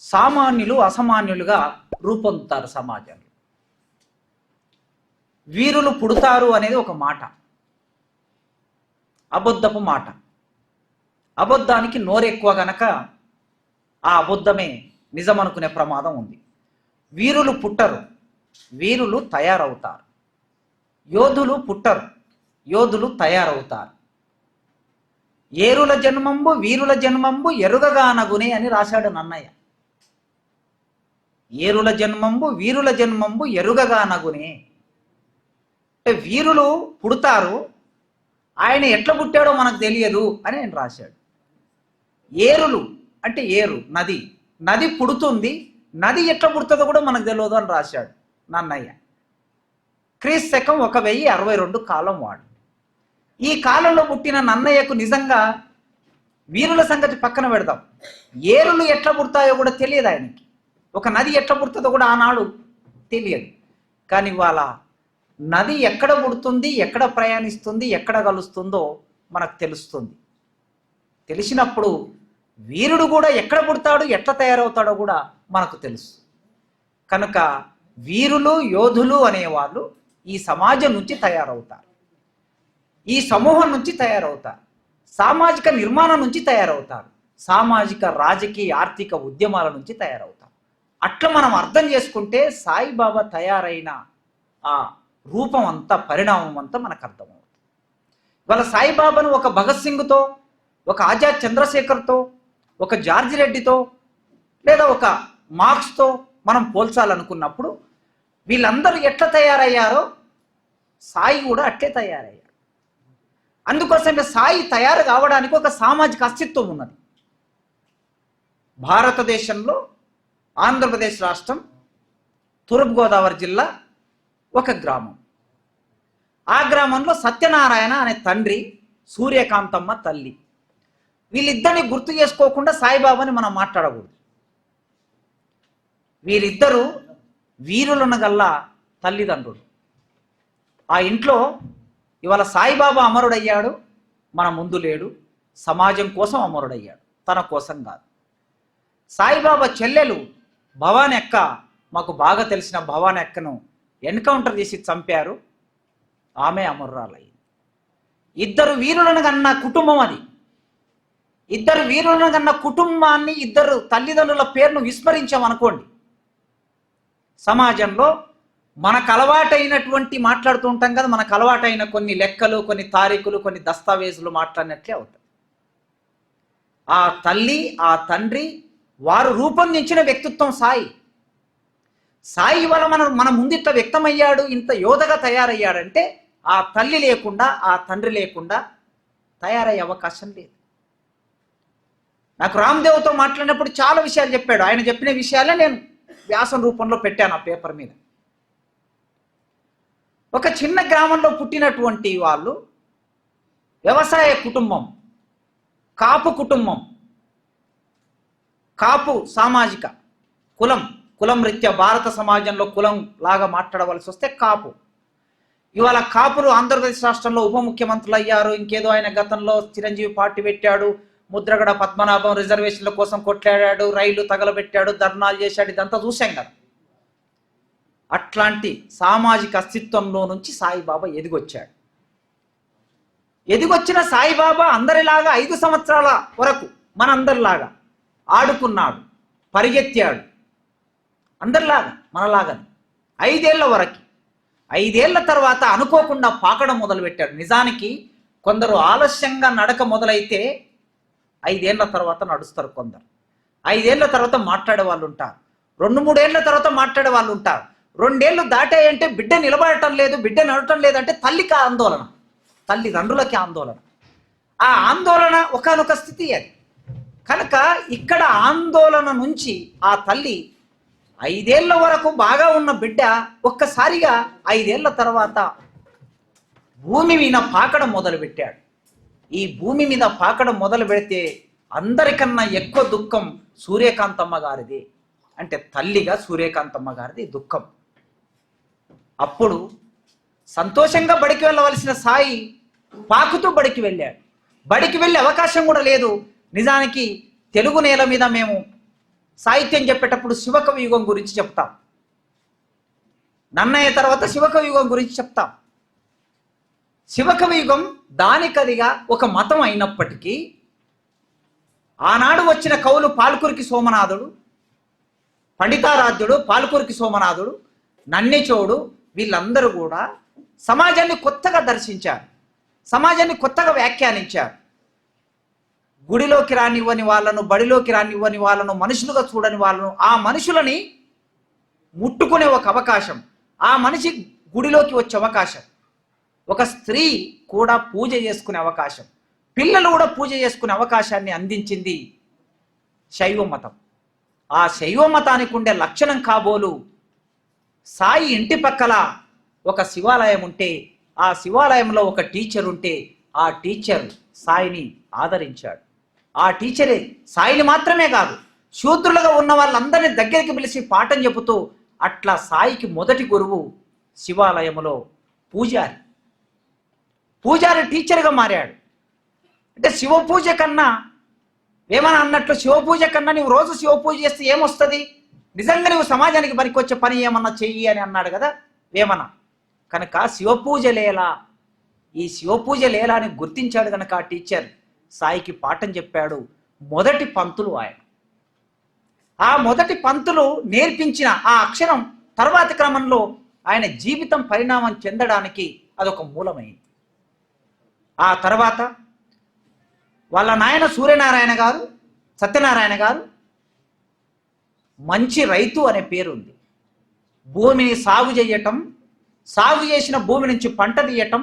సామాన్యులు అసామాన్యులుగా రూపొందుతారు సమాజంలో. వీరులు పుడతారు అనేది ఒక మాట, అబద్ధపు మాట. అబద్ధానికి నోరెక్కువ గనక ఆ అబద్ధమే నిజం అనుకునే ప్రమాదం ఉంది. వీరులు పుట్టరు, వీరులు తయారవుతారు. యోధులు పుట్టరు, యోధులు తయారవుతారు. ఏరుల జన్మంబు వీరుల జన్మంబు ఎరుగగానగునే అని రాశాడు నన్నయ్య. ఏరుల జన్మంబు వీరుల జన్మంబు ఎరుగగానగునే అంటే వీరులు పుడతారు, ఆయన ఎట్లా పుట్టాడో మనకు తెలియదు అని ఆయన రాశాడు. ఏరులు అంటే ఏరు నది, నది పుడుతుంది, నది ఎట్లా పుడుతుందో కూడా మనకు తెలియదు అని రాశాడు నన్నయ్య. క్రీస్తు శకం 1062 కాలం వాడు. ఈ కాలంలో పుట్టిన నన్నయ్యకు నిజంగా వీరుల సంగతి పక్కన పెడదాం, ఏరులు ఎట్లా పుడతాయో కూడా తెలియదు ఆయనకి. ఒక నది ఎట్లా పుడుతుందో కూడా ఆనాడు తెలియదు. కానీ ఇవాళ నది ఎక్కడ పుడుతుంది, ఎక్కడ ప్రయాణిస్తుంది, ఎక్కడ కలుస్తుందో మనకు తెలుస్తుంది. తెలిసినప్పుడు వీరుడు కూడా ఎక్కడ పుడతాడు, ఎట్లా తయారవుతాడో కూడా మనకు తెలుసు. కనుక వీరులు యోధులు అనేవాళ్ళు ఈ సమాజం నుంచి తయారవుతారు, ఈ సమూహం నుంచి తయారవుతారు, సామాజిక నిర్మాణం నుంచి తయారవుతారు, సామాజిక రాజకీయ ఆర్థిక ఉద్యమాల నుంచి తయారవుతారు. అట్లా మనం అర్థం చేసుకుంటే సాయిబాబా తయారైన ఆ రూపం అంతా, పరిణామం అంతా మనకు అర్థమవుతుంది. ఇవాళ సాయిబాబాను ఒక భగత్ సింగ్తో, ఒక ఆజాద్ చంద్రశేఖర్తో, ఒక జార్జి రెడ్డితో లేదా ఒక మార్క్స్తో మనం పోల్చాలనుకున్నప్పుడు వీళ్ళందరూ ఎట్లా తయారయ్యారో సాయి కూడా అట్లే తయారయ్యారు. అందుకోసమే సాయి తయారు కావడానికి ఒక సామాజిక అస్తిత్వం ఉన్నది. భారతదేశంలో ఆంధ్రప్రదేశ్ రాష్ట్రం తూర్పుగోదావరి జిల్లా ఒక గ్రామం. ఆ గ్రామంలో సత్యనారాయణ అనే తండ్రి, సూర్యకాంతమ్మ తల్లి. వీళ్ళిద్దరిని గుర్తు చేసుకోకుండా సాయిబాబాని మనం మాట్లాడకూడదు. వీరిద్దరూ వీరులను గల్లా తల్లిదండ్రులు. ఆ ఇంట్లో ఇవాళ సాయిబాబా అమరుడయ్యాడు, మన ముందు లేడు. సమాజం కోసం అమరుడయ్యాడు, తన కోసం కాదు. సాయిబాబా చెల్లెలు భవాని అక్క, మాకు బాగా తెలిసిన భవాని అక్కను ఎన్కౌంటర్ చేసి చంపారు, ఆమె అమరురాలయ్యింది. ఇద్దరు వీరులను కన్న కుటుంబం అది. ఇద్దరు వీరులను కన్న కుటుంబాన్ని, ఇద్దరు తల్లిదండ్రుల పేరును విస్మరించామనుకోండి, సమాజంలో మనకు అలవాటైనటువంటి మాట్లాడుతూ ఉంటాం కదా, మనకు అలవాటైన కొన్ని లెక్కలు, కొన్ని తారీఖులు, కొన్ని దస్తావేజులు మాట్లాడినట్లే అవుతాయి. ఆ తల్లి, ఆ తండ్రి వారు రూపొందించిన వ్యక్తిత్వం సాయి. సాయి వల్ల మన ముందిట్లా వ్యక్తమయ్యాడు, ఇంత యోధగా తయారయ్యాడంటే ఆ తల్లి లేకుండా, ఆ తండ్రి లేకుండా తయారయ్యే అవకాశం లేదు. నాకు రామ్దేవ్తో మాట్లాడినప్పుడు చాలా విషయాలు చెప్పాడు. ఆయన చెప్పిన విషయాలే నేను వ్యాసం రూపంలో పెట్టాను ఆ పేపర్ మీద. ఒక చిన్న గ్రామంలో పుట్టినటువంటి వాళ్ళు, వ్యవసాయ కుటుంబం, కాపు కుటుంబం, కాపు సామాజిక కులం రీత్యా భారత సమాజంలో కులం లాగా మాట్లాడవలసి వస్తే కాపు. ఇవాళ కాపులు ఆంధ్రప్రదేశ్ రాష్ట్రంలో ఉప ముఖ్యమంత్రులు అయ్యారు. ఇంకేదో ఆయన గతంలో చిరంజీవి పార్టీ పెట్టాడు, ముద్రగడ పద్మనాభం రిజర్వేషన్ల కోసం కొట్లాడాడు, రైలు తగలబెట్టాడు, ధర్నాలు చేశాడు, ఇదంతా చూశాం కదా. అట్లాంటి సామాజిక అస్తిత్వంలో నుంచి సాయిబాబా ఎదిగొచ్చాడు. ఎదిగొచ్చిన సాయిబాబా అందరిలాగా 5 సంవత్సరాల వరకు మనందరిలాగా ఆడుకున్నాడు, పరిగెత్తాడు, అందరిలాగా మనలాగానే 5 ఏళ్ల వరకు. 5 ఏళ్ల తర్వాత అనుకోకుండా పాకడం మొదలుపెట్టాడు. నిజానికి కొందరు ఆలస్యంగా నడక మొదలైతే 5 ఏళ్ల తర్వాత నడుస్తారు, కొందరు 5 ఏళ్ల తర్వాత మాట్లాడే వాళ్ళు ఉంటారు, 2-3 ఏళ్ల తర్వాత మాట్లాడే వాళ్ళు ఉంటారు. 2 ఏళ్ళు దాటాయంటే బిడ్డ నిలబడటం లేదు, బిడ్డ నడటం లేదంటే తల్లికి ఆందోళన, తల్లిదండ్రులకి ఆందోళన. ఆ ఆందోళన ఒకానొక స్థితి అది. కనుక ఇక్కడ ఆందోళన నుంచి ఆ తల్లి 5 ఏళ్ల వరకు బాగా ఉన్న బిడ్డ ఒక్కసారిగా 5 ఏళ్ల తర్వాత భూమి మీద పాకడం మొదలుపెట్టాడు. ఈ భూమి మీద పాకడం మొదలు పెడితే అందరికన్నా ఎక్కువ దుఃఖం సూర్యకాంతమ్మ గారిది. అంటే తల్లిగా సూర్యకాంతమ్మ గారిది దుఃఖం. అప్పుడు సంతోషంగా బడికి వెళ్ళవలసిన సాయి పాకుతూ బడికి వెళ్ళాడు. బడికి వెళ్ళే అవకాశం కూడా లేదు. నిజానికి తెలుగు నేల మీద మేము సాహిత్యం చెప్పేటప్పుడు శివకవి యుగం గురించి చెప్తాం. నన్నయ్య తర్వాత శివకవి యుగం గురించి చెప్తాం. శివకవి యుగం దానికదిగా ఒక మతం అయినప్పటికీ ఆనాడు వచ్చిన కవులు పాల్కురికి సోమనాథుడు, పండితారాధ్యుడు, పాల్కురికి సోమనాథుడు, నన్నెచోడు వీళ్ళందరూ కూడా సమాజాన్ని కొత్తగా దర్శించారు, సమాజాన్ని కొత్తగా వ్యాఖ్యానించారు. గుడిలోకి రానివ్వని వాళ్ళను, బడిలోకి రానివ్వని వాళ్ళను, మనుషులుగా చూడని వాళ్ళను, ఆ మనుషులని ముట్టుకునే ఒక అవకాశం, ఆ మనిషి గుడిలోకి వచ్చే అవకాశం, ఒక స్త్రీ కూడా పూజ చేసుకునే అవకాశం, పిల్లలు కూడా పూజ చేసుకునే అవకాశాన్ని అందించింది శైవ మతం. ఆ శైవ మతానికి ఉండే లక్షణం కాబోలు సాయి ఇంటి పక్కల ఒక శివాలయం ఉంటే, ఆ శివాలయంలో ఒక టీచర్ ఉంటే, ఆ టీచర్ సాయిని ఆదరించాడు. ఆ టీచరే సాయిని మాత్రమే కాదు, శూద్రులుగా ఉన్న వాళ్ళందరినీ దగ్గరికి పిలిచి పాఠం చెబుతూ, అట్లా సాయికి మొదటి గురువు శివాలయంలో పూజారి. పూజారి టీచర్గా మారాడు. అంటే శివ పూజ కన్నా ఏమన్నా అన్నట్లు, శివ పూజ కన్నా నువ్వు రోజు శివ పూజ చేస్తే ఏమొస్తుంది, నిజంగా నువ్వు సమాజానికి పనికొచ్చే పని ఏమన్నా చెయ్యి అని అన్నాడు కదా వేమన. కనుక శివపూజ లేలా, ఈ శివపూజ లేలా అని గుర్తించాడు కనుక ఆ టీచర్ సాయికి పాఠం చెప్పాడు. మొదటి పంతులు ఆయన. ఆ మొదటి పంతులు నేర్పించిన ఆ అక్షరం తర్వాతి క్రమంలో ఆయన జీవితం పరిణామం చెందడానికి అదొక మూలమైంది. ఆ తర్వాత వాళ్ళ నాయన సూర్యనారాయణ గారు, సత్యనారాయణ గారు మంచి రైతు అనే పేరుంది. భూమిని సాగు చేయటం, సాగు చేసిన భూమి నుంచి పంట తీయటం,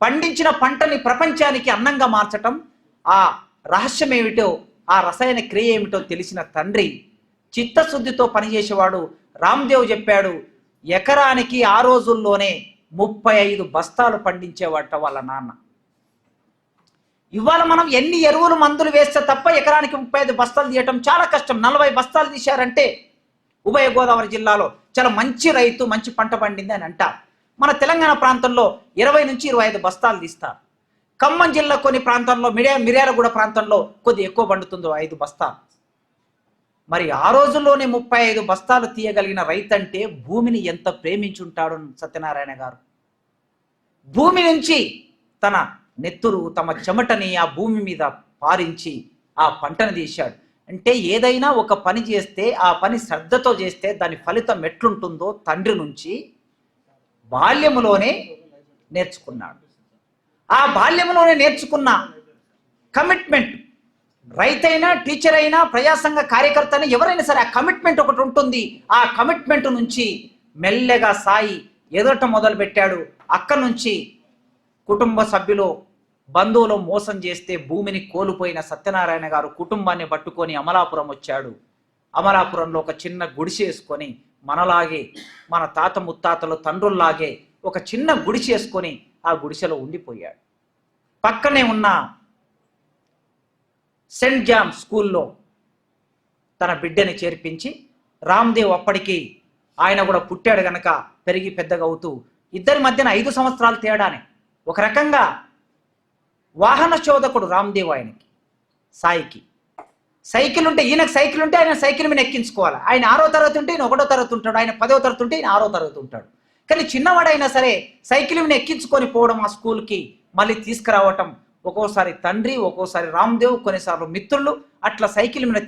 పండించిన పంటని ప్రపంచానికి అన్నంగా మార్చటం, ఆ రహస్యం ఏమిటో, ఆ రసాయన క్రియ ఏమిటో తెలిసిన తండ్రి చిత్తశుద్ధితో పనిచేసేవాడు. రామ్దేవ్ చెప్పాడు, ఎకరానికి ఆ రోజుల్లోనే 35 బస్తాలు పండించేవాట వాళ్ళ నాన్న. ఇవాళ మనం ఎన్ని ఎరువులు మందులు వేస్తే తప్ప ఎకరానికి 35 బస్తాలు తీయటం చాలా కష్టం. 40 బస్తాలు తీశారంటే ఉభయ గోదావరి జిల్లాలో చాలా మంచి రైతు, మంచి పంట పండింది అని అంటారు. మన తెలంగాణ ప్రాంతంలో 20 నుంచి 25 బస్తాలు తీస్తారు. ఖమ్మం జిల్లా కొన్ని ప్రాంతాల్లో, మిర్యాలగూడ ప్రాంతంలో కొద్ది ఎక్కువ పండుతుందో 5 బస్తాలు. మరి ఆ రోజుల్లోనే 35 బస్తాలు తీయగలిగిన రైతు అంటే భూమిని ఎంత ప్రేమించుంటాడు సత్యనారాయణ గారు. భూమి నుంచి తన నెత్తురు, తమ చెమటని ఆ భూమి మీద పారించి ఆ పంటను తీశాడు. అంటే ఏదైనా ఒక పని చేస్తే, ఆ పని శ్రద్ధతో చేస్తే దాని ఫలితం ఎట్లుంటుందో తండ్రి నుంచి బాల్యములోనే నేర్చుకున్నాడు. ఆ బాల్యములోనే నేర్చుకున్న కమిట్మెంట్, రైతైనా, టీచర్ అయినా, ప్రజాసంఘ కార్యకర్త అయినా, ఎవరైనా సరే ఆ కమిట్మెంట్ ఒకటి ఉంటుంది. ఆ కమిట్మెంట్ నుంచి మెల్లగా సాయి ఎదట మొదలు పెట్టాడు. అక్కడి నుంచి కుటుంబ సభ్యులు, బంధువులు మోసం చేస్తే భూమిని కోల్పోయిన సత్యనారాయణ గారు కుటుంబాన్ని పట్టుకొని అమలాపురం వచ్చాడు. అమలాపురంలో ఒక చిన్న గుడిసె వేసుకొని, మనలాగే, మన తాత ముత్తాతలు తండ్రుల్లాగే ఒక చిన్న గుడిసె వేసుకొని ఆ గుడిసెలో ఉండిపోయాడు. పక్కనే ఉన్న సెయింట్ జాన్ స్కూల్లో తన బిడ్డని చేర్పించి, రామ్దేవ్ అప్పటికి ఆయన కూడా పుట్టాడు గనక పెరిగి పెద్దగా అవుతూ, ఇద్దరి మధ్యన 5 సంవత్సరాలు తేడానే. ఒక రకంగా వాహన చోదకుడు రామ్దేవ్ ఆయనకి, సాయికి. సైకిల్ ఉంటే ఈయనకు సైకిల్ ఉంటే ఆయన సైకిల్ మీద ఎక్కించుకోవాలి. ఆయన 6వ తరగతి ఉంటే ఈయన 1వ తరగతి ఉంటాడు, ఆయన 10వ తరగతి ఉంటే ఈయన 6వ తరగతి ఉంటాడు. కానీ చిన్నవాడైనా సరే సైకిల్ మీద ఎక్కించుకొని పోవడం, ఆ స్కూల్కి మళ్ళీ తీసుకురావటం, ఒక్కోసారి తండ్రి, ఒక్కోసారి రామ్దేవ్, కొన్నిసార్లు మిత్రులు, అట్లా సైకిల్ మీద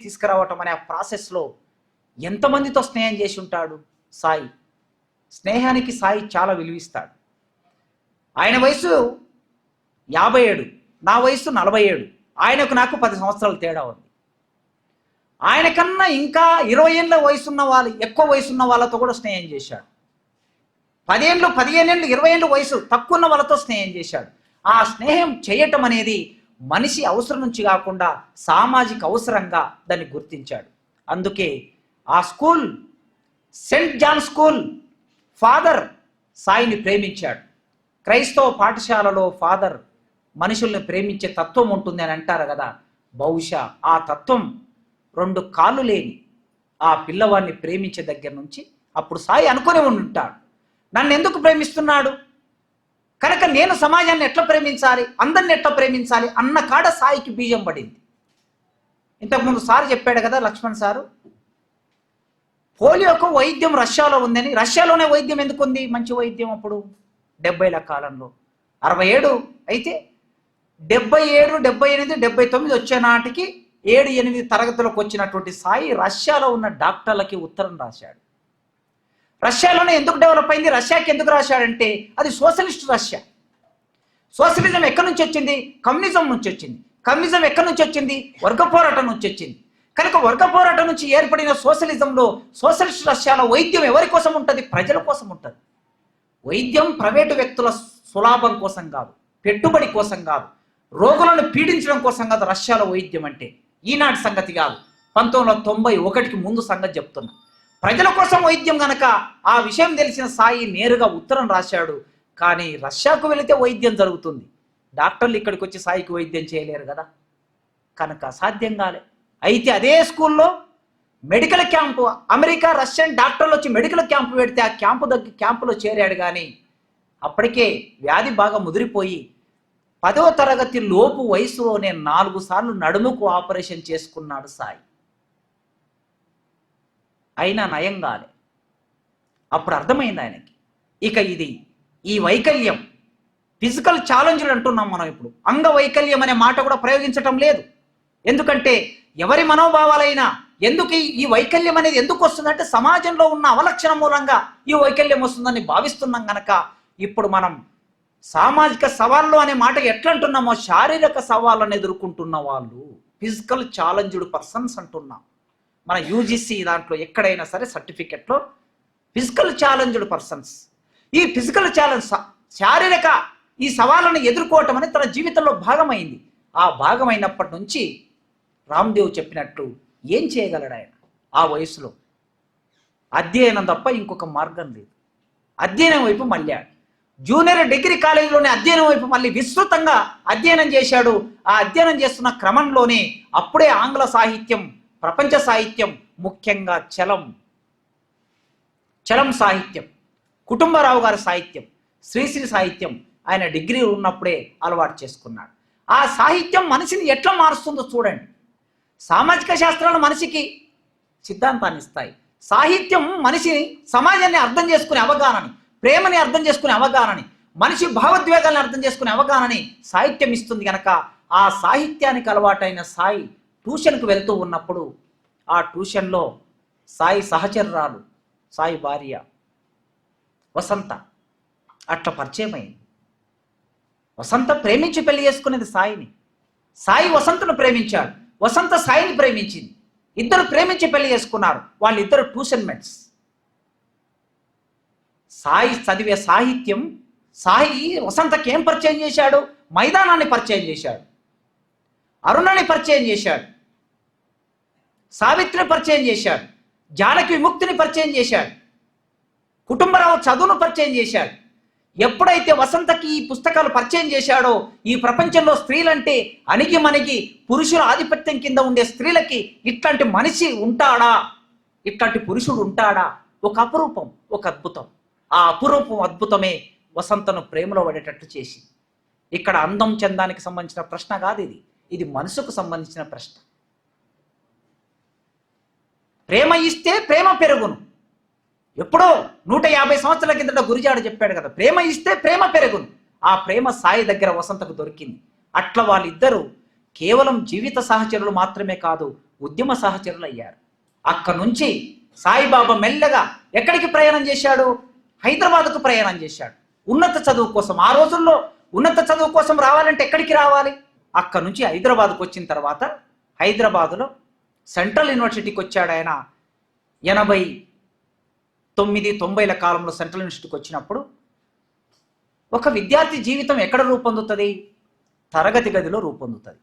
తీసుకురావటం అనే ఆ ప్రాసెస్లో ఎంతమందితో స్నేహం చేసి ఉంటాడు సాయి. స్నేహానికి సాయి చాలా విలువిస్తాడు. ఆయన వయసు 57, నా వయసు 47. ఆయనకు నాకు 10 సంవత్సరాలు తేడా ఉంది. ఆయన కన్నా ఇంకా 20 ఏళ్ళ వయసున్న వాళ్ళు, ఎక్కువ వయసున్న వాళ్ళతో కూడా స్నేహం చేశాడు. 10 ఏళ్ళు, 15 ఏళ్ళు, 20 ఏళ్ళు వయసు తక్కువ ఉన్న వాళ్ళతో స్నేహం చేశాడు. ఆ స్నేహం చేయటం అనేది మనిషి అవసరం నుంచి కాకుండా సామాజిక అవసరంగా దాన్ని గుర్తించాడు. అందుకే ఆ school saint John school father సాయిని ప్రేమించాడు. క్రైస్తవ పాఠశాలలో ఫాదర్ మనుషుల్ని ప్రేమించే తత్వం ఉంటుంది అని అంటారు కదా. బహుశా ఆ తత్వం 2 కాళ్ళు లేని ఆ పిల్లవాడిని ప్రేమించే దగ్గర నుంచి అప్పుడు సాయి అనుకునే ఉంటాడు, నన్ను ఎందుకు ప్రేమిస్తున్నాడు, కనుక నేను సమాజాన్ని ఎట్లా ప్రేమించాలి, అందరిని ఎట్లా ప్రేమించాలి అన్న కాడ సాయికి బీజం పడింది. ఇంతకుముందు సార్ చెప్పాడు కదా, లక్ష్మణ్ సారు, పోలియోకు వైద్యం రష్యాలో ఉందని. రష్యాలోనే వైద్యం ఎందుకు ఉంది, మంచి వైద్యం అప్పుడు 70ల కాలంలో. 67 అయితే 77, 78, 79 వచ్చే నాటికి 7, 8 తరగతులకు వచ్చినటువంటి సాయి రష్యాలో ఉన్న డాక్టర్లకి ఉత్తరం రాశాడు. రష్యాలోనే ఎందుకు డెవలప్ అయింది, రష్యాకి ఎందుకు రాశాడంటే అది సోషలిస్ట్ రష్యా. సోషలిజం ఎక్కడి నుంచి వచ్చింది, కమ్యూనిజం నుంచి వచ్చింది. కమ్యూనిజం ఎక్కడి నుంచి వచ్చింది, వర్గ పోరాటం నుంచి వచ్చింది. కనుక వర్గ పోరాటం నుంచి ఏర్పడిన సోషలిజంలో, సోషలిస్ట్ రష్యాలో వైద్యం ఎవరి కోసం ఉంటుంది, ప్రజల కోసం ఉంటుంది. వైద్యం ప్రైవేటు వ్యక్తుల సులాభం కోసం కాదు, పెట్టుబడి కోసం కాదు, రోగులను పీడించడం కోసం కాదు. రష్యాలో వైద్యం అంటే ఈనాటి సంగతి కాదు, 1991కి ముందు సంగతి చెప్తున్నా. ప్రజల కోసం వైద్యం గనక ఆ విషయం తెలిసిన సాయి నేరుగా ఉత్తరం రాశాడు. కానీ రష్యాకు వెళితే వైద్యం జరుగుతుంది, డాక్టర్లు ఇక్కడికి వచ్చి సాయికి వైద్యం చేయలేరు కదా, కనుక సాధ్యం కాలే. అయితే అదే స్కూల్లో మెడికల్ క్యాంపు, అమెరికా రష్యన్ డాక్టర్లు వచ్చి మెడికల్ క్యాంపు పెడితే ఆ క్యాంపులో చేరాడు. కానీ అప్పటికే వ్యాధి బాగా ముదిరిపోయి 10వ తరగతి లోపు వయసులోనే 4 సార్లు నడుముకు ఆపరేషన్ చేసుకున్నాడు సాయి. అయినా నయం కాలే. అప్పుడు అర్థమైంది ఆయనకి, ఇక ఈ వైకల్యం, ఫిజికల్ ఛాలెంజ్లు అంటున్నాం మనం ఇప్పుడు, అంగవైకల్యం అనే మాట కూడా ప్రయోగించటం లేదు. ఎందుకంటే ఎవరి మనోభావాలైనా ఎందుకు ఈ వైకల్యం అనేది ఎందుకు వస్తుందంటే సమాజంలో ఉన్న అవలక్షణం మూలంగా ఈ వైకల్యం వస్తుందని భావిస్తున్నాం కనుక ఇప్పుడు మనం సామాజిక సవాళ్ళు అనే మాట ఎట్లా అంటున్నామో శారీరక సవాళ్ళను ఎదుర్కొంటున్న వాళ్ళు ఫిజికల్ ఛాలెంజ్డ్ పర్సన్స్ అంటున్నాం. మన యూజీసీ దాంట్లో ఎక్కడైనా సరే సర్టిఫికెట్లో ఫిజికల్ ఛాలెంజ్డ్ పర్సన్స్, ఈ ఫిజికల్ ఛాలెంజ్ శారీరక ఈ సవాళ్ళను ఎదుర్కోవటం అనేది తన జీవితంలో భాగమైంది. ఆ భాగమైనప్పటి నుంచి రామ్దేవ్ చెప్పినట్టు ఏం చేయగలడు ఆయన ఆ వయసులో, అధ్యయనం తప్ప ఇంకొక మార్గం లేదు. అధ్యయనం వైపు మళ్ళాడు. జూనియర్ డిగ్రీ కాలేజీలోనే అధ్యయనం వైపు మళ్ళీ విస్తృతంగా అధ్యయనం చేశాడు. ఆ అధ్యయనం చేస్తున్న క్రమంలోనే అప్పుడే ఆంగ్ల సాహిత్యం, ప్రపంచ సాహిత్యం, ముఖ్యంగా చలం సాహిత్యం, కుటుంబరావు గారి సాహిత్యం, శ్రీశ్రీ సాహిత్యం ఆయన డిగ్రీ ఉన్నప్పుడే అలవాటు చేసుకున్నాడు. ఆ సాహిత్యం మనిషిని ఎట్లా మారుస్తుందో చూడండి. సామాజిక శాస్త్రాలు మనిషికి సిద్ధాంతాన్ని ఇస్తాయి, సాహిత్యం మనిషిని, సమాజాన్ని అర్థం చేసుకునే అవగాహనని, ప్రేమని అర్థం చేసుకునే అవగాహనని, మనిషి భావోద్వేగాలను అర్థం చేసుకునే అవగాహనని సాహిత్యం ఇస్తుంది. కనుక ఆ సాహిత్యానికి అలవాటైన సాయి ట్యూషన్కు వెళ్తూ ఉన్నప్పుడు ఆ ట్యూషన్లో సాయి సహచరురాలు, సాయి భార్య వసంత అట్లా పరిచయం అయింది. వసంత ప్రేమించి పెళ్లి చేసుకునేది సాయిని, సాయి వసంతను ప్రేమించాడు, వసంత సాయిని ప్రేమించింది. ఇద్దరు ప్రేమించి పెళ్లి చేసుకున్నారు. వాళ్ళిద్దరు ట్యూషన్ మేట్స్. సాయి చదివే సాహిత్యం, సాయి వసంతకి ఏం పరిచయం చేశాడు, మైదానాన్ని పరిచయం చేశాడు, అరుణని పరిచయం చేశాడు, సావిత్రిని పరిచయం చేశాడు, జానకి విముక్తిని పరిచయం చేశాడు, కుటుంబరావు చదువును పరిచయం చేశాడు. ఎప్పుడైతే వసంతకి ఈ పుస్తకాలు పరిచయం చేశాడో ఈ ప్రపంచంలో స్త్రీలంటే అణిగి మణిగి పురుషుల ఆధిపత్యం కింద ఉండే స్త్రీలకి ఇట్లాంటి మనిషి ఉంటాడా, ఇట్లాంటి పురుషుడు ఉంటాడా, ఒక అపురూపం, ఒక అద్భుతం. ఆ అపురూపం, అద్భుతమే వసంతను ప్రేమలో పడేటట్టు చేసి. ఇక్కడ అందం చందానికి సంబంధించిన ప్రశ్న కాదు ఇది మనసుకు సంబంధించిన ప్రశ్న. ప్రేమ ఇస్తే ప్రేమ పెరుగును. ఎప్పుడో 150 సంవత్సరాల కిందట గురిజాడ చెప్పాడు కదా, ప్రేమ ఇస్తే ప్రేమ పెరుగును. ఆ ప్రేమ సాయి దగ్గర వసంతకు దొరికింది. అట్లా వాళ్ళిద్దరూ కేవలం జీవిత సహచరులు మాత్రమే కాదు, ఉద్యమ సహచరులు అయ్యారు. అక్కడి నుంచి సాయిబాబా మెల్లగా ఎక్కడికి ప్రయాణం చేశాడు, హైదరాబాద్కు ప్రయాణం చేశాడు ఉన్నత చదువు కోసం. ఆ రోజుల్లో ఉన్నత చదువు కోసం రావాలంటే ఎక్కడికి రావాలి, అక్కడి నుంచి హైదరాబాద్కు వచ్చిన తర్వాత హైదరాబాదులో సెంట్రల్ యూనివర్సిటీకి వచ్చాడు ఆయన. 89-90ల కాలంలో సెంట్రల్ యూనివర్సిటీకి వచ్చినప్పుడు ఒక విద్యార్థి జీవితం ఎక్కడ రూపొందుతుంది, తరగతి గదిలో రూపొందుతుంది,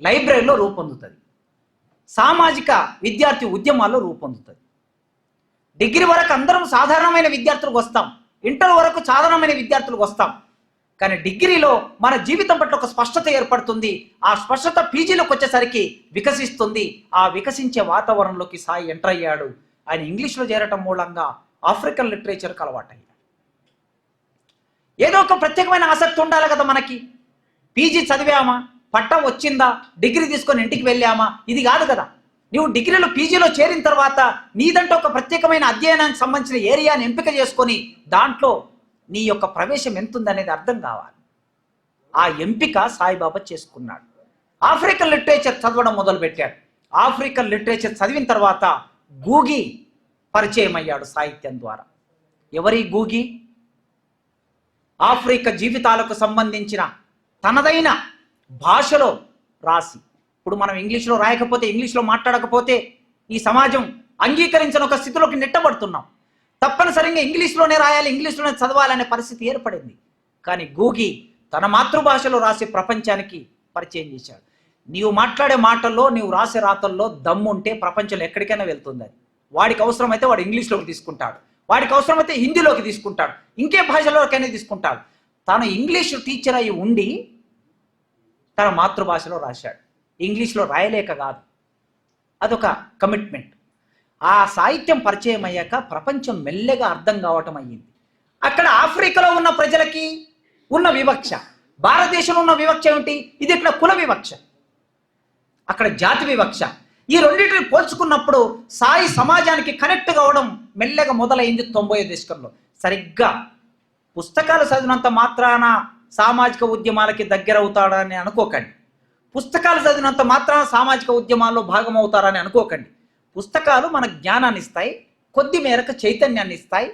లైబ్రరీలో రూపొందుతుంది, సామాజిక విద్యార్థి ఉద్యమాల్లో రూపొందుతుంది. డిగ్రీ వరకు అందరం సాధారణమైన విద్యార్థులకు వస్తాం, ఇంటర్ వరకు సాధారణమైన విద్యార్థులకు వస్తాం. కానీ డిగ్రీలో మన జీవితం పట్ల ఒక స్పష్టత ఏర్పడుతుంది. ఆ స్పష్టత పీజీలోకి వచ్చేసరికి వికసిస్తుంది. ఆ వికసించే వాతావరణంలోకి సాయి ఎంటర్ అయ్యాడు. ఆయన ఇంగ్లీష్లో చేరటం మూలంగా ఆఫ్రికన్ లిటరేచర్కి అలవాటయ్యాడు. ఏదో ఒక ప్రత్యేకమైన ఆసక్తి ఉండాలి కదా మనకి. పీజీ చదివామా, పట్టం వచ్చిందా, డిగ్రీ తీసుకొని ఇంటికి వెళ్ళామా, ఇది కాదు కదా. నువ్వు డిగ్రీలో పీజీలో చేరిన తర్వాత నీదంటే ఒక ప్రత్యేకమైన అధ్యయనానికి సంబంధించిన ఏరియాని ఎంపిక చేసుకొని దాంట్లో నీ యొక్క ప్రవేశం ఎంతుందనేది అర్థం కావాలి. ఆ ఎంపిక సాయిబాబా చేసుకున్నాడు. ఆఫ్రికన్ లిటరేచర్ చదవడం మొదలుపెట్టాడు. ఆఫ్రికన్ లిటరేచర్ చదివిన తర్వాత గూగి పరిచయం అయ్యాడు సాహిత్యం ద్వారా. ఎవరి గూగి? ఆఫ్రికా జీవితాలకు సంబంధించిన తనదైన భాషలో రాసి, ఇప్పుడు మనం ఇంగ్లీష్లో రాయకపోతే, ఇంగ్లీష్లో మాట్లాడకపోతే ఈ సమాజం అంగీకరించిన ఒక స్థితిలోకి నెట్టబడుతున్నాం. తప్పనిసరిగా ఇంగ్లీష్లోనే రాయాలి, ఇంగ్లీష్లోనే చదవాలనే పరిస్థితి ఏర్పడింది. కానీ గూగి తన మాతృభాషలో రాసి ప్రపంచానికి పరిచయం చేశాడు. నీవు మాట్లాడే మాటల్లో, నీవు రాసే రాతల్లో దమ్ము ఉంటే ప్రపంచంలో ఎక్కడికైనా వెళ్తుంది. అది వాడికి అవసరమైతే వాడు ఇంగ్లీష్లోకి తీసుకుంటాడు, వాడికి అవసరమైతే హిందీలోకి తీసుకుంటాడు, ఇంకే భాషలోకైనా తీసుకుంటాడు. తాను ఇంగ్లీష్ టీచర్ అయి ఉండి తన మాతృభాషలో రాశాడు. ఇంగ్లీష్లో రాయలేక కాదు, అదొక కమిట్మెంట్. ఆ సాహిత్యం పరిచయం అయ్యాక ప్రపంచం మెల్లగా అర్థం కావటం అయ్యింది. అక్కడ ఆఫ్రికాలో ఉన్న ప్రజలకి ఉన్న వివక్ష, భారతదేశంలో ఉన్న వివక్ష ఏమిటి? ఇది ఇక్కడ కుల వివక్ష, అక్కడ జాతి వివక్ష. ఈ రెండింటిని పోల్చుకున్నప్పుడు సాయి సమాజానికి కనెక్ట్ కావడం మెల్లగా మొదలైంది 90 దశకంలో. సరిగ్గా పుస్తకాలు చదివినంత మాత్రాన సామాజిక ఉద్యమాలకి దగ్గర అవుతాడని అనుకోకండి. పుస్తకాలు చదివినంత మాత్రాన సామాజిక ఉద్యమాల్లో భాగమవుతారని అనుకోకండి. పుస్తకాలు మన జ్ఞానాన్ని ఇస్తాయి, కొద్ది మేరకు చైతన్యాన్ని ఇస్తాయి,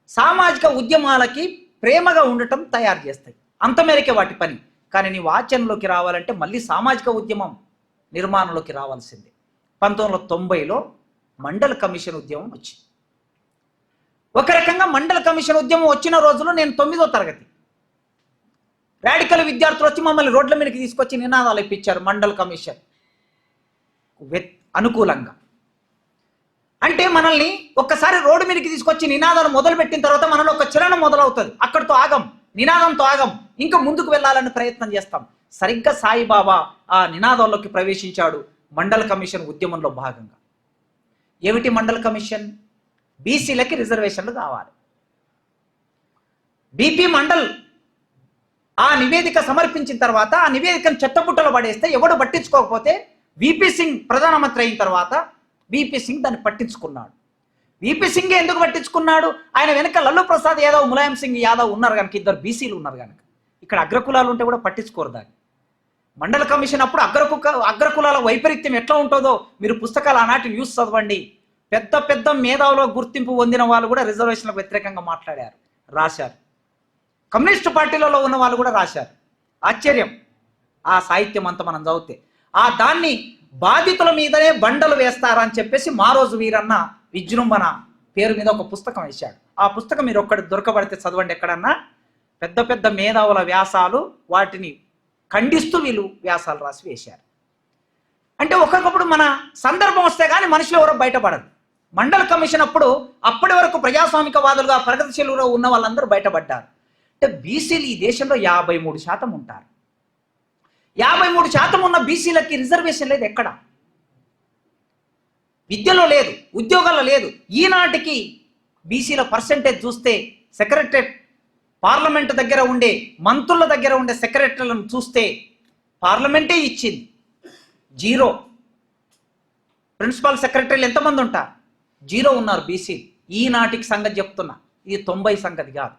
సామాజిక ఉద్యమాలకి ప్రేమగా ఉండటం తయారు చేస్తాయి. అంత మేరకే వాటి పని. కానీ నీవు ఆచరణలోకి రావాలంటే మళ్ళీ సామాజిక ఉద్యమం నిర్మాణంలోకి రావాల్సిందే. 1990లో మండల్ కమిషన్ ఉద్యమం వచ్చింది. ఒక రకంగా మండల్ కమిషన్ ఉద్యమం వచ్చిన రోజులో నేను 9వ తరగతి. రాడికల్ విద్యార్థులు వచ్చి మమ్మల్ని రోడ్ల మీదకి తీసుకొచ్చి నినాదాలు ఇప్పించారు మండల్ కమిషన్ అనుకూలంగా. అంటే మనల్ని ఒక్కసారి రోడ్డు మీదకి తీసుకొచ్చి నినాదాలు మొదలుపెట్టిన తర్వాత మనలో ఒక చలనం మొదలవుతుంది. అక్కడితో ఆగం, నినాదంతో ఆగం, ఇంకా ముందుకు వెళ్ళాలని ప్రయత్నం చేస్తాం. సరిగ్గా సాయిబాబా ఆ నినాదంలోకి ప్రవేశించాడు మండల్ కమిషన్ ఉద్యమంలో భాగంగా. ఏమిటి మండల్ కమిషన్? బీసీలకి రిజర్వేషన్లు కావాలి. బీపీ మండల్ ఆ నివేదిక సమర్పించిన తర్వాత ఆ నివేదికను చెత్తబుట్టలో పడేస్తే ఎవడు పట్టించుకోకపోతే విపి సింగ్ ప్రధానమంత్రి అయిన తర్వాత విపి సింగ్ దాన్ని పట్టించుకున్నాడు. విపి సింగ్ ఎందుకు పట్టించుకున్నాడు? ఆయన వెనక లల్లు ప్రసాద్ యాదవ్, ములాయం సింగ్ యాదవ్ ఉన్నారు కనుక, ఇద్దరు బీసీలు ఉన్నారు కనుక. ఇక్కడ అగ్రకులాలు ఉంటే కూడా పట్టించుకోరు దాన్ని. మండల కమిషన్ అప్పుడు అగ్రకులాల వైపరీత్యం ఎట్లా ఉంటుందో మీరు పుస్తకాలు ఆనాటి న్యూస్ చదవండి. పెద్ద పెద్ద మేధావులో గుర్తింపు పొందిన వాళ్ళు కూడా రిజర్వేషన్లకు వ్యతిరేకంగా మాట్లాడారు, రాశారు. కమ్యూనిస్టు పార్టీలలో ఉన్న వాళ్ళు కూడా రాశారు. ఆశ్చర్యం ఆ సాహిత్యం అంతా మనం చదివితే. ఆ దాన్ని బాధితుల మీదనే బండలు వేస్తారని చెప్పేసి మారోజు వీరన్న విజృంభణ పేరు మీద ఒక పుస్తకం వేశాడు. ఆ పుస్తకం మీరు ఒక్కటి దొరకబడితే చదవండి ఎక్కడన్నా. పెద్ద పెద్ద మేధావుల వ్యాసాలు, వాటిని ఖండిస్తూ వీళ్ళు వ్యాసాలు రాసి వేశారు. అంటే ఒక్కొక్కప్పుడు మన సందర్భం వస్తే కానీ మనుషులు ఎవరో బయటపడరు. మండల్ కమిషన్ అప్పుడు అప్పటి వరకు ప్రజాస్వామికవాదులుగా ప్రగతిశీలుగా ఉన్న వాళ్ళందరూ బయటపడ్డారు. అంటే బీసీలు ఈ దేశంలో 53% ఉంటారు. 53% ఉన్న బీసీలకి రిజర్వేషన్ లేదు. ఎక్కడ? విద్యలో లేదు, ఉద్యోగాల్లో లేదు. ఈనాటికి బీసీల పర్సెంటేజ్ చూస్తే సెక్రటరేట్, పార్లమెంట్ దగ్గర ఉండే మంత్రుల దగ్గర ఉండే సెక్రటరీలను చూస్తే పార్లమెంటే ఇచ్చింది 0. ప్రిన్సిపల్ సెక్రటరీలు ఎంతమంది ఉంటారు? 0 ఉన్నారు బీసీ. ఈనాటికి సంగతి చెప్తున్నా, ఇది 90 సంగతి కాదు.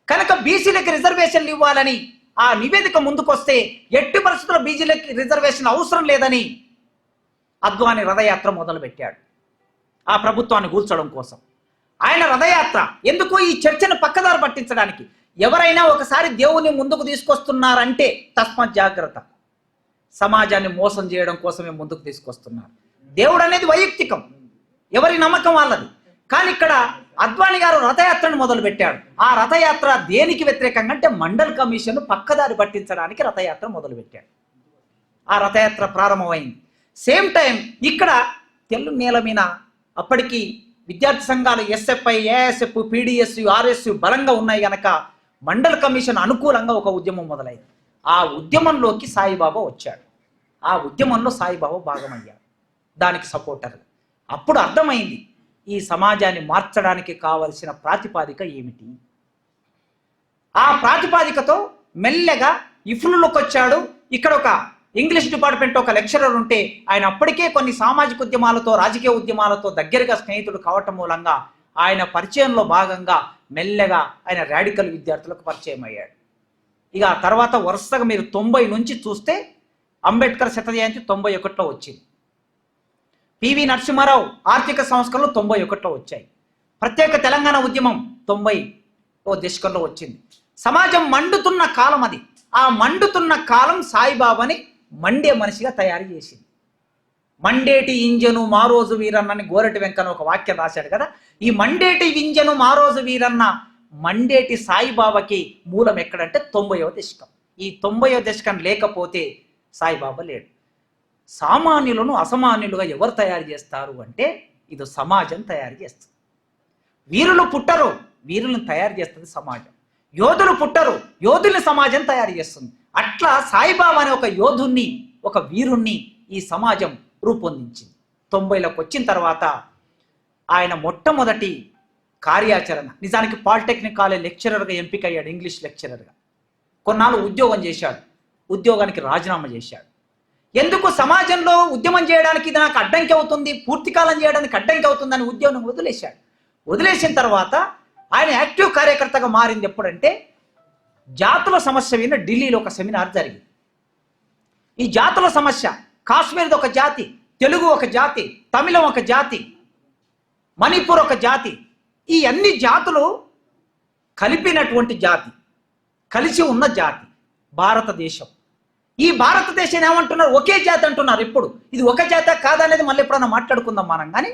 కనుక బీసీలకి రిజర్వేషన్లు ఇవ్వాలని ఆ నివేదిక ముందుకొస్తే ఎట్టి పరిస్థితుల్లో బీసీలకి రిజర్వేషన్ అవసరం లేదని అద్వాని రథయాత్ర మొదలుపెట్టాడు ఆ ప్రభుత్వాన్ని కూల్చడం కోసం. ఆయన రథయాత్ర ఎందుకు? ఈ చర్చను పక్కదారి పట్టించడానికి. ఎవరైనా ఒకసారి దేవుని ముందుకు తీసుకొస్తున్నారంటే తస్మాత్ జాగ్రత్త. సమాజాన్ని మోసం చేయడం కోసమే ముందుకు తీసుకొస్తున్నారు. దేవుడు అనేది వైయక్తికం, ఎవరి నమ్మకం వాళ్ళది. కానీ ఇక్కడ అద్వానీ గారు రథయాత్రను మొదలుపెట్టాడు. ఆ రథయాత్ర దేనికి వ్యతిరేకంగా అంటే మండల్ కమిషన్ పక్కదారి పట్టించడానికి రథయాత్ర మొదలుపెట్టాడు. ఆ రథయాత్ర ప్రారంభమైంది. సేమ్ టైం ఇక్కడ తెల్లు నేల మీద అప్పటికి విద్యార్థి సంఘాలు ఎస్ఎఫ్ఐ, ఏఎస్ఎఫ్, పీడిఎస్, ఆర్ఎస్ బలంగా ఉన్నాయి కనుక మండల్ కమిషన్ అనుకూలంగా ఒక ఉద్యమం మొదలైంది. ఆ ఉద్యమంలోకి సాయిబాబా వచ్చాడు. ఆ ఉద్యమంలో సాయిబాబా భాగమయ్యాడు, దానికి సపోర్టర్. అప్పుడు అర్థమైంది ఈ సమాజాన్ని మార్చడానికి కావలసిన ప్రాతిపాదిక ఏమిటి. ఆ ప్రాతిపాదికతో మెల్లగా ఇఫ్లులోకి వచ్చాడు. ఇక్కడ ఒక ఇంగ్లీష్ డిపార్ట్మెంట్ ఒక లెక్చరర్ ఉంటే ఆయన అప్పటికే కొన్ని సామాజిక ఉద్యమాలతో, రాజకీయ ఉద్యమాలతో దగ్గరగా స్నేహితుడు కావటం మూలంగా ఆయన పరిచయంలో భాగంగా మెల్లగా ఆయన రాడికల్ విద్యార్థులకు పరిచయం అయ్యాడు. ఇక తర్వాత వరుసగా మీరు 90 నుంచి చూస్తే అంబేద్కర్ శత జయంతి 91లో వచ్చింది. పివి నరసింహారావు ఆర్థిక సంస్కరణలు 91లో వచ్చాయి. ప్రత్యేక తెలంగాణ ఉద్యమం 90వ దశకంలో వచ్చింది. సమాజం మండుతున్న కాలం అది. ఆ మండుతున్న కాలం సాయిబాబాని మండే మనిషిగా తయారు చేసింది. మండేటి ఇంజను మారోజు వీరన్నని గోరటి వెంకన్న ఒక వాక్యం రాశాడు కదా. ఈ మండేటి ఇంజను మారోజు వీరన్న మండేటి సాయిబాబాకి మూలం ఎక్కడంటే 90వ దశకం. ఈ 90వ దశకం లేకపోతే సాయిబాబా లేడు. సామాన్యులను అసామాన్యులుగా ఎవరు తయారు చేస్తారు అంటే ఇది సమాజం తయారు చేస్తుంది. వీరులు పుట్టరు, వీరులను తయారు చేస్తుంది సమాజం. యోధులు పుట్టరు, యోధుల్ని సమాజం తయారు చేస్తుంది. అట్లా సాయిబాబా అనే ఒక యోధుణ్ణి, ఒక వీరుణ్ణి ఈ సమాజం రూపొందించింది. 90లకు వచ్చిన తర్వాత ఆయన మొట్టమొదటి కార్యాచరణ, నిజానికి పాలిటెక్నిక్ కాలేజ్ లెక్చరర్గా ఎంపికయ్యాడు, ఇంగ్లీష్ లెక్చరర్గా. కొన్నాళ్ళు ఉద్యోగం చేశాడు, ఉద్యోగానికి రాజీనామా చేశాడు. ఎందుకు సమాజంలో ఉద్యమం చేయడానికి ఇది నాకు అడ్డంకి అవుతుంది, పూర్తికాలం చేయడానికి అడ్డంకి అవుతుందని ఉద్యోగం వదిలేశాడు. వదిలేసిన తర్వాత ఆయన యాక్టివ్ కార్యకర్తగా మారింది ఎప్పుడంటే జాతుల సమస్య మీద ఢిల్లీలో ఒక సెమినార్ జరిగింది. ఈ జాతుల సమస్య, కాశ్మీర్ది ఒక జాతి, తెలుగు ఒక జాతి, తమిళం ఒక జాతి, మణిపూర్ ఒక జాతి, ఈ అన్ని జాతులు కలిపినటువంటి జాతి, కలిసి ఉన్న జాతి భారతదేశం. ఈ భారతదేశాన్ని ఏమంటున్నారు, ఒకే జాతి అంటున్నారు. ఇప్పుడు ఇది ఒక జాతి కాదనేది మళ్ళీ ఎప్పుడన్నా మాట్లాడుకుందాం మనం. కానీ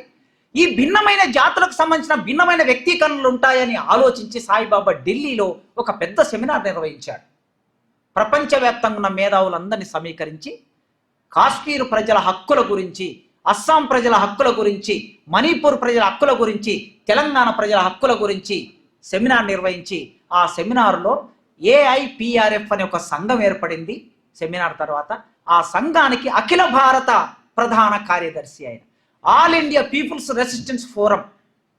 ఈ భిన్నమైన జాతులకు సంబంధించిన భిన్నమైన వ్యక్తీకరణలు ఉంటాయని ఆలోచించి సాయిబాబా ఢిల్లీలో ఒక పెద్ద సెమినార్ నిర్వహించాడు. ప్రపంచవ్యాప్తంగా ఉన్న మేధావులందరినీ సమీకరించి కాశ్మీర్ ప్రజల హక్కుల గురించి, అస్సాం ప్రజల హక్కుల గురించి, మణిపూర్ ప్రజల హక్కుల గురించి, తెలంగాణ ప్రజల హక్కుల గురించి సెమినార్ నిర్వహించి ఆ సెమినార్లో ఏఐపిఆర్ఎఫ్ అనే ఒక సంఘం ఏర్పడింది. సెమినార్ తర్వాత ఆ సంఘానికి అఖిల భారత ప్రధాన కార్యదర్శి అయిన all India people's resistance forum,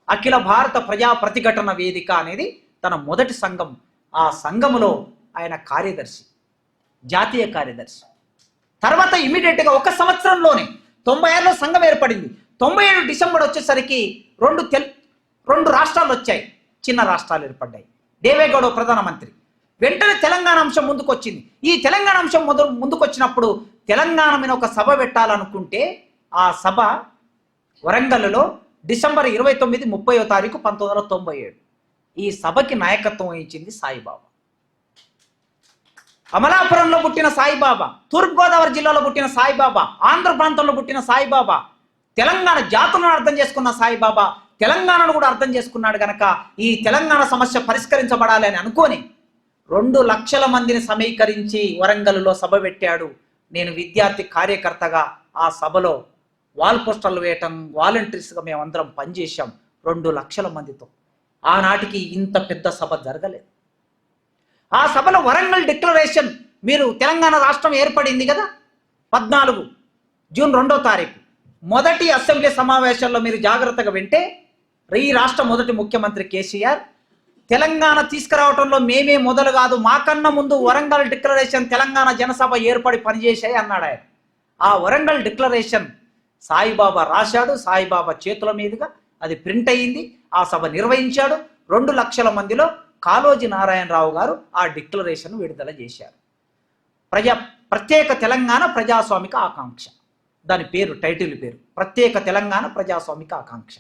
అఖిల భారత ప్రజా ప్రతిఘటన వేదిక అనేది తన మొదటి సంఘం. ఆ సంఘములో ఆయన కార్యదర్శి, జాతీయ కార్యదర్శి. తర్వాత ఇమీడియట్గా ఒక సంవత్సరంలోనే 96లో సంఘం ఏర్పడింది. 97 డిసెంబర్ వచ్చేసరికి రెండు రాష్ట్రాలు వచ్చాయి, చిన్న రాష్ట్రాలు ఏర్పడ్డాయి. దేవేగౌడ ప్రధానమంత్రి. వెంటనే తెలంగాణ అంశం ముందుకు వచ్చింది. ఈ తెలంగాణ అంశం ముందుకు వచ్చినప్పుడు తెలంగాణ మీద ఒక సభ పెట్టాలనుకుంటే ఆ సభ వరంగల్లో డిసెంబర్ 29, 30వ తారీఖు 1997. ఈ సభకి నాయకత్వం వహించింది సాయిబాబా. అమలాపురంలో పుట్టిన సాయిబాబా, తూర్పుగోదావరి జిల్లాలో పుట్టిన సాయిబాబా, ఆంధ్ర ప్రాంతంలో పుట్టిన సాయిబాబా, తెలంగాణ జాతులను అర్థం చేసుకున్న సాయిబాబా తెలంగాణను కూడా అర్థం చేసుకున్నాడు. గనక ఈ తెలంగాణ సమస్య పరిష్కరించబడాలి అని అనుకొని 2 లక్షల మందిని సమీకరించి వరంగల్లో సభ పెట్టాడు. నేను విద్యార్థి కార్యకర్తగా ఆ సభలో వాల్ పోస్టర్లు వేయటం, వాలంటీర్స్గా మేమందరం పనిచేశాం 2 లక్షల మందితో. ఆనాటికి ఇంత పెద్ద సభ జరగలేదు. ఆ సభలో వరంగల్ డిక్లరేషన్, మీరు తెలంగాణ రాష్ట్రం ఏర్పడింది కదా 14 జూన్ 2వ తారీఖు మొదటి అసెంబ్లీ సమావేశాల్లో మీరు జాగ్రత్తగా వింటే ఈ రాష్ట్ర మొదటి ముఖ్యమంత్రి కేసీఆర్ తెలంగాణ తీసుకురావడంలో మేమే మొదలు కాదు, మాకన్నా ముందు వరంగల్ డిక్లరేషన్ తెలంగాణ జనసభ ఏర్పడి పనిచేశాయి అన్నాడు ఆయన. ఆ వరంగల్ డిక్లరేషన్ సాయిబాబా రాశాడు, సాయిబాబా చేతుల మీదుగా అది ప్రింట్ అయ్యింది. ఆ సభ నిర్వహించాడు. 2 లక్షల మందిలో కాళోజీ నారాయణరావు గారు ఆ డిక్లరేషన్ విడుదల చేశారు. ప్రత్యేక తెలంగాణ ప్రజాస్వామిక ఆకాంక్ష, దాని పేరు, టైటిల్ పేరు ప్రత్యేక తెలంగాణ ప్రజాస్వామిక ఆకాంక్ష.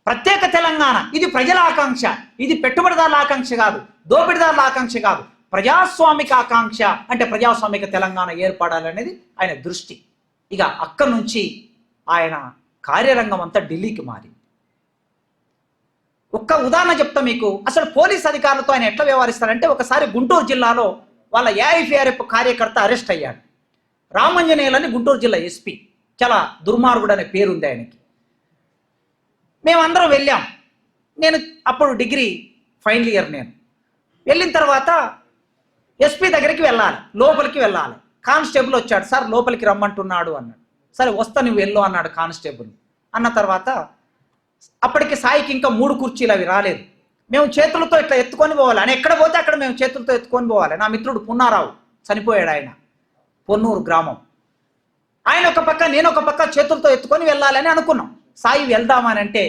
ప్రత్యేక తెలంగాణ ఇది ప్రజల ఆకాంక్ష, ఇది పెట్టుబడిదారుల ఆకాంక్ష కాదు, దోపిడిదారుల ఆకాంక్ష కాదు, ప్రజాస్వామిక ఆకాంక్ష. అంటే ప్రజాస్వామిక తెలంగాణ ఏర్పడాలనేది ఆయన దృష్టి. ఇక అక్కడి నుంచి ఆయన కార్యరంగం అంతా ఢిల్లీకి మారింది. ఒక్క ఉదాహరణ చెప్తా మీకు. అసలు పోలీస్ అధికారులతో ఆయన ఎట్లా వ్యవహరిస్తారంటే, ఒకసారి గుంటూరు జిల్లాలో వాళ్ళ ఏఐఫిఆర్ఎఫ్ కార్యకర్త అరెస్ట్ అయ్యాడు. రామంజనేయులని గుంటూరు జిల్లా ఎస్పీ, చాలా దుర్మార్గుడు అనే పేరు ఉంది ఆయనకి. మేమందరం వెళ్ళాం. నేను అప్పుడు డిగ్రీ ఫైనల్ ఇయర్. నేను వెళ్ళిన తర్వాత ఎస్పీ దగ్గరికి వెళ్ళాలి, లోపలికి వెళ్ళాలి. కానిస్టేబుల్ వచ్చాడు, సార్ లోపలికి రమ్మంటున్నాడు అన్నాడు. సరే వస్తా, నువ్వు వెళ్ళు అన్నాడు కానిస్టేబుల్. అన్న తర్వాత అప్పటికి సాయికి ఇంకా 3 కుర్చీలు అవి రాలేదు. మేము చేతులతో ఇట్లా ఎత్తుకొని పోవాలి, అని ఎక్కడ పోతే అక్కడ మేము చేతులతో ఎత్తుకొని పోవాలి. నా మిత్రుడు పున్నారావు చనిపోయాడు, ఆయన పొన్నూరు గ్రామం. ఆయన ఒక పక్క, నేను ఒక పక్క చేతులతో ఎత్తుకొని వెళ్ళాలని అనుకున్నాం. సాయి వెళ్దామని అంటే,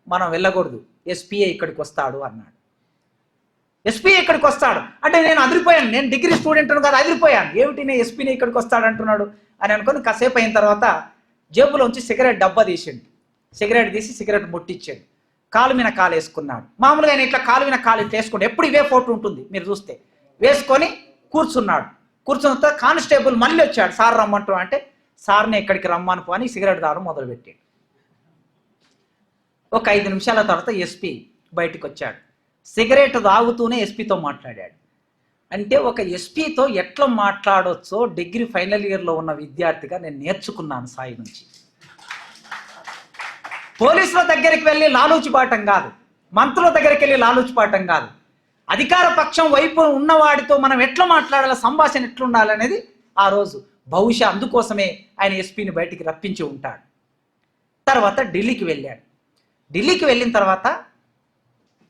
మనం వెళ్ళకూడదు, ఎస్పీఏ ఇక్కడికి వస్తాడు అన్నాడు. ఎస్పీ ఇక్కడికి వస్తాడు అంటే నేను అదిరిపోయాను. నేను డిగ్రీ స్టూడెంట్ కాదు, అదిరిపోయాను. ఏమిటి నేను ఎస్పీని ఇక్కడికి వస్తాడు అంటున్నాడు అని అనుకుని కాసేపు అయిన తర్వాత జేబులోంచి సిగరెట్ డబ్బా తీసిండు. సిగరెట్ తీసి సిగరెట్ ముట్టించాడు. కాలు మీద కాలు వేసుకున్నాడు. మామూలుగా ఆయన ఇట్లా కాలు మీద కాలు ఇట్లా వేసుకుంటే ఎప్పుడు ఇవే ఫోటో ఉంటుంది మీరు చూస్తే. వేసుకొని కూర్చున్నాడు. కూర్చున్న తర్వాత కానిస్టేబుల్ మళ్ళీ వచ్చాడు, సార్ రమ్మంటాం అంటే, సార్ని ఇక్కడికి రమ్మను అని సిగరెట్ దారం మొదలుపెట్టాడు. ఒక 5 నిమిషాల తర్వాత ఎస్పీ బయటకు వచ్చాడు. సిగరెట్ తాగుతూనే ఎస్పీతో మాట్లాడాడు. అంటే ఒక ఎస్పీతో ఎట్లా మాట్లాడొచ్చో డిగ్రీ ఫైనల్ ఇయర్లో ఉన్న విద్యార్థిగా నేను నేర్చుకున్నాను సాయి నుంచి. పోలీసుల దగ్గరికి వెళ్ళి లాలూచిపాఠం కాదు, మంత్రుల దగ్గరికి వెళ్ళి లాలూచిపాఠం కాదు, అధికార పక్షం వైపు ఉన్నవాడితో మనం ఎట్లా మాట్లాడాలి, సంభాషణ ఎట్లుండాలనేది ఆ రోజు. బహుశా అందుకోసమే ఆయన ఎస్పీని బయటికి రప్పించి ఉంటాడు. తర్వాత ఢిల్లీకి వెళ్ళాడు. ఢిల్లీకి వెళ్ళిన తర్వాత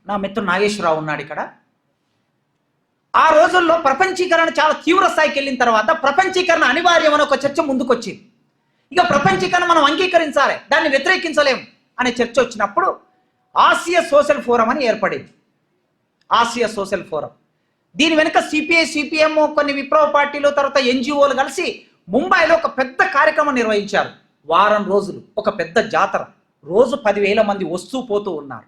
నా మిత్రుడు నాగేశ్వరరావు ఉన్నాడు ఇక్కడ. ఆ రోజుల్లో ప్రపంచీకరణ చాలా తీవ్ర స్థాయికి వెళ్ళిన తర్వాత ప్రపంచీకరణ అనివార్యం అని ఒక చర్చ ముందుకొచ్చింది. ఇక ప్రపంచీకరణ మనం అంగీకరించాలి, దాన్ని వ్యతిరేకించలేం అనే చర్చ వచ్చినప్పుడు ఆసియా సోషల్ ఫోరం అని ఏర్పడింది. Asia social forum. దీని వెనుక సిపిఐ, సిపిఎం, కొన్ని విప్లవ పార్టీలు, తర్వాత ఎన్జిఓలు కలిసి ముంబైలో ఒక పెద్ద కార్యక్రమం నిర్వహించారు. వారం రోజులు ఒక పెద్ద జాతర. రోజు 10,000 మంది వస్తూ పోతూ ఉన్నారు.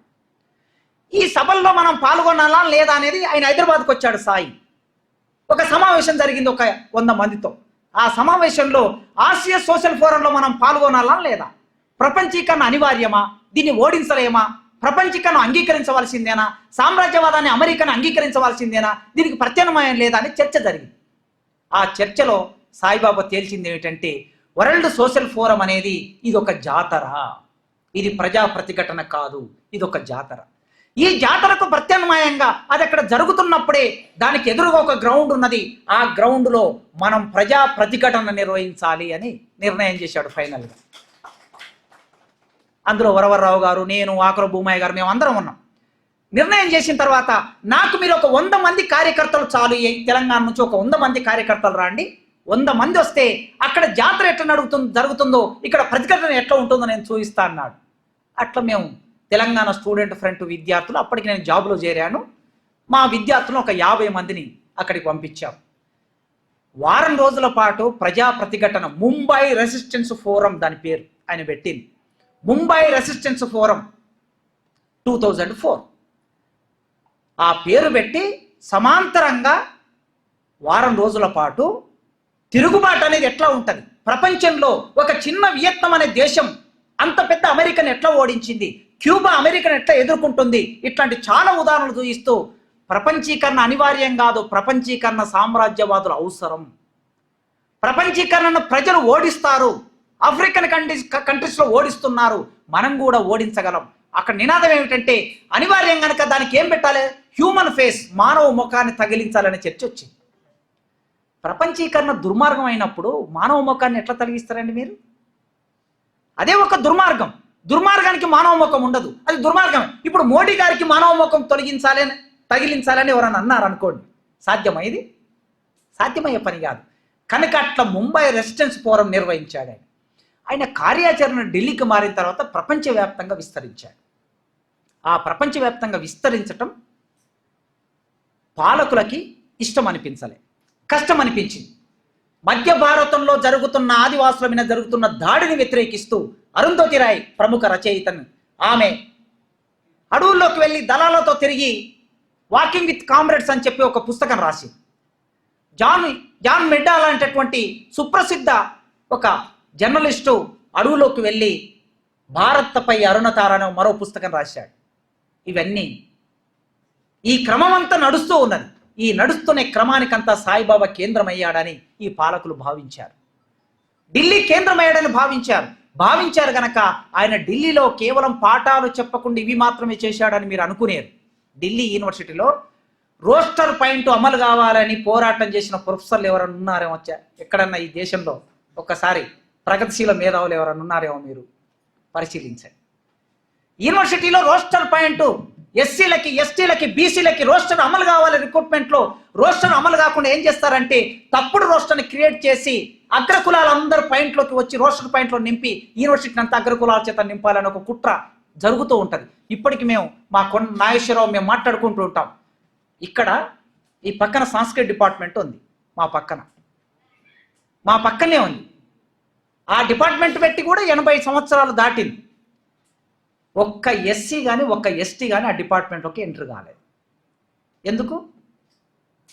ఈ సభల్లో మనం పాల్గొనాలా లేదా అనేది ఆయన హైదరాబాద్కి వచ్చాడు సాయి. ఒక సమావేశం జరిగింది ఒక 100 మందితో. ఆ సమావేశంలో ఆసియా సోషల్ ఫోరంలో మనం పాల్గొనాలా లేదా, ప్రపంచీకరణ అనివార్యమా, దీన్ని ఓడించలేమా, ప్రపంచీకరణ అంగీకరించవలసిందేనా, సామ్రాజ్యవాదాన్ని అమెరికాను అంగీకరించవలసిందేనా, దీనికి ప్రత్యామ్నాయం లేదా అని చర్చ జరిగింది. ఆ చర్చలో సాయిబాబా తేల్చింది ఏమిటంటే, వరల్డ్ సోషల్ ఫోరం అనేది ఇది ఒక జాతర, ఇది ప్రజా ప్రతిఘటన కాదు, ఇది ఒక జాతర. ఈ జాతరకు ప్రత్యామ్నాయంగా అది అక్కడ జరుగుతున్నప్పుడే దానికి ఎదురుగా ఒక గ్రౌండ్ ఉన్నది, ఆ గ్రౌండ్లో మనం ప్రజా ప్రతిఘటన నిర్వహించాలి అని నిర్ణయం చేశాడు ఫైనల్గా. అందులో వరవరరావు గారు, నేను, ఆకుర భూమయ్య గారు, మేము అందరం ఉన్నాం. నిర్ణయం చేసిన తర్వాత నాకు మీరు ఒక 100 మంది కార్యకర్తలు చాలు, తెలంగాణ నుంచి ఒక 100 మంది కార్యకర్తలు రాండి, 100 మంది వస్తే అక్కడ జాతర ఎట్లా జరుగుతుందో ఇక్కడ ప్రతిఘటన ఎట్లా ఉంటుందో నేను చూపిస్తా అన్నాడు. అట్లా మేము తెలంగాణ స్టూడెంట్ ఫ్రంట్ విద్యార్థులు, అప్పటికి నేను జాబ్లో చేరాను, మా విద్యార్థులను ఒక 50 మందిని అక్కడికి పంపించాం. వారం రోజుల పాటు ప్రజా ప్రతిఘటన, ముంబై రెసిస్టెన్స్ ఫోరం దాని పేరు ఆయన పెట్టింది. ముంబై రెసిస్టెన్స్ ఫోరం 2004 ఆ పేరు పెట్టి సమాంతరంగా వారం రోజుల పాటు తిరుగుబాటు అనేది ఎట్లా ఉంటుంది, ప్రపంచంలో ఒక చిన్న వియత్నాం అనే దేశం అంత పెద్ద అమెరికన్ ఎట్లా ఓడించింది, క్యూబా అమెరికన్ ఎట్లా ఎదుర్కొంటుంది, ఇట్లాంటి చాలా ఉదాహరణలు చూపిస్తూ ప్రపంచీకరణ అనివార్యం కాదు, ప్రపంచీకరణ సామ్రాజ్యవాదులు అవసరం, ప్రపంచీకరణను ప్రజలు ఓడిస్తారు, ఆఫ్రికన్ కంట్రీస్లో ఓడిస్తున్నారు, మనం కూడా ఓడించగలం. అక్కడ నినాదం ఏమిటంటే అనివార్యం కనుక దానికి ఏం పెట్టాలి, హ్యూమన్ ఫేస్, మానవ ముఖాన్ని తగిలించాలనే చర్చ వచ్చింది. ప్రపంచీకరణ దుర్మార్గం అయినప్పుడు మానవ ముఖాన్ని ఎట్లా తొలగిస్తారండి మీరు? అదే ఒక దుర్మార్గం. దుర్మార్గానికి మానవ ముఖం ఉండదు, అది దుర్మార్గం. ఇప్పుడు మోడీ గారికి మానవ ముఖం తగిలించాలని ఎవరన్నా అన్నారు అనుకోండి, సాధ్యమా? ఇది సాధ్యమయ్యే పని కాదు. కనుక అట్లా ముంబై రెసిస్టెన్స్ ఫోరం నిర్వహించాడు ఆయన. ఆయన కార్యాచరణ ఢిల్లీకి మారిన తర్వాత ప్రపంచవ్యాప్తంగా విస్తరించాడు. ఆ ప్రపంచవ్యాప్తంగా విస్తరించటం పాలకులకి ఇష్టం అనిపించలే, కష్టం అనిపించింది. మధ్య భారతంలో జరుగుతున్న ఆదివాసుల మీద జరుగుతున్న దాడిని వ్యతిరేకిస్తూ అరుంధతి రాయ్ ప్రముఖ రచయితను, ఆమె అడవుల్లోకి వెళ్ళి దళాలతో తిరిగి వాకింగ్ విత్ కామ్రేడ్స్ అని చెప్పి ఒక పుస్తకం రాసి, జాన్ మెడ్డా లాంటటువంటి సుప్రసిద్ధ ఒక జర్నలిస్టు అడవులోకి వెళ్ళి భారత్పై అరుణతార అనే మరో పుస్తకం రాశాడు. ఇవన్నీ ఈ క్రమం అంతా నడుస్తూ ఉన్నది. ఈ నడుస్తున్న క్రమానికంతా సాయిబాబా కేంద్రమయ్యాడని ఈ పాలకులు భావించారు. ఢిల్లీ కేంద్రమయ్యాడని భావించారు గనక ఆయన ఢిల్లీలో కేవలం పాఠాలు చెప్పకుండా ఇవి మాత్రమే చేశాడని మీరు అనుకునేరు. ఢిల్లీ యూనివర్సిటీలో రోస్టర్ పాయింట్ అమలు కావాలని పోరాటం చేసిన ప్రొఫెసర్లు ఎవరన్నా ఉన్నారేమో ఎక్కడన్నా ఈ దేశంలో? ఒక్కసారి ప్రగతిశీల మేధావులు ఎవరన్నా ఉన్నారేమో మీరు పరిశీలించండి. యూనివర్సిటీలో రోస్టర్ పాయింట్ ఎస్సీలకి, ఎస్టీలకి, బీసీలకి రోస్టర్ అమలు కావాలి. రిక్రూట్మెంట్లో రోస్టర్ అమలు కాకుండా ఏం చేస్తారంటే తప్పుడు రోస్టర్ని క్రియేట్ చేసి అగ్రకులాలు అందరూ పాయింట్లోకి వచ్చి రోస్టర్ పాయింట్లో నింపి యూనివర్సిటీని అంతా అగ్రకులాల చేత నింపాలని ఒక కుట్ర జరుగుతూ ఉంటుంది. ఇప్పటికి మేము మా నాగేశ్వరరావు మేము మాట్లాడుకుంటూ ఉంటాం. ఇక్కడ ఈ పక్కన సంస్కృతి డిపార్ట్మెంట్ ఉంది, మా పక్కనే ఉంది. ఆ డిపార్ట్మెంట్ పెట్టి కూడా 80 సంవత్సరాలు దాటింది. ఒక్క ఎస్సీ కానీ ఒక్క ఎస్టీ కానీ ఆ డిపార్ట్మెంట్లోకి ఎంటర్ కాలేదు. ఎందుకు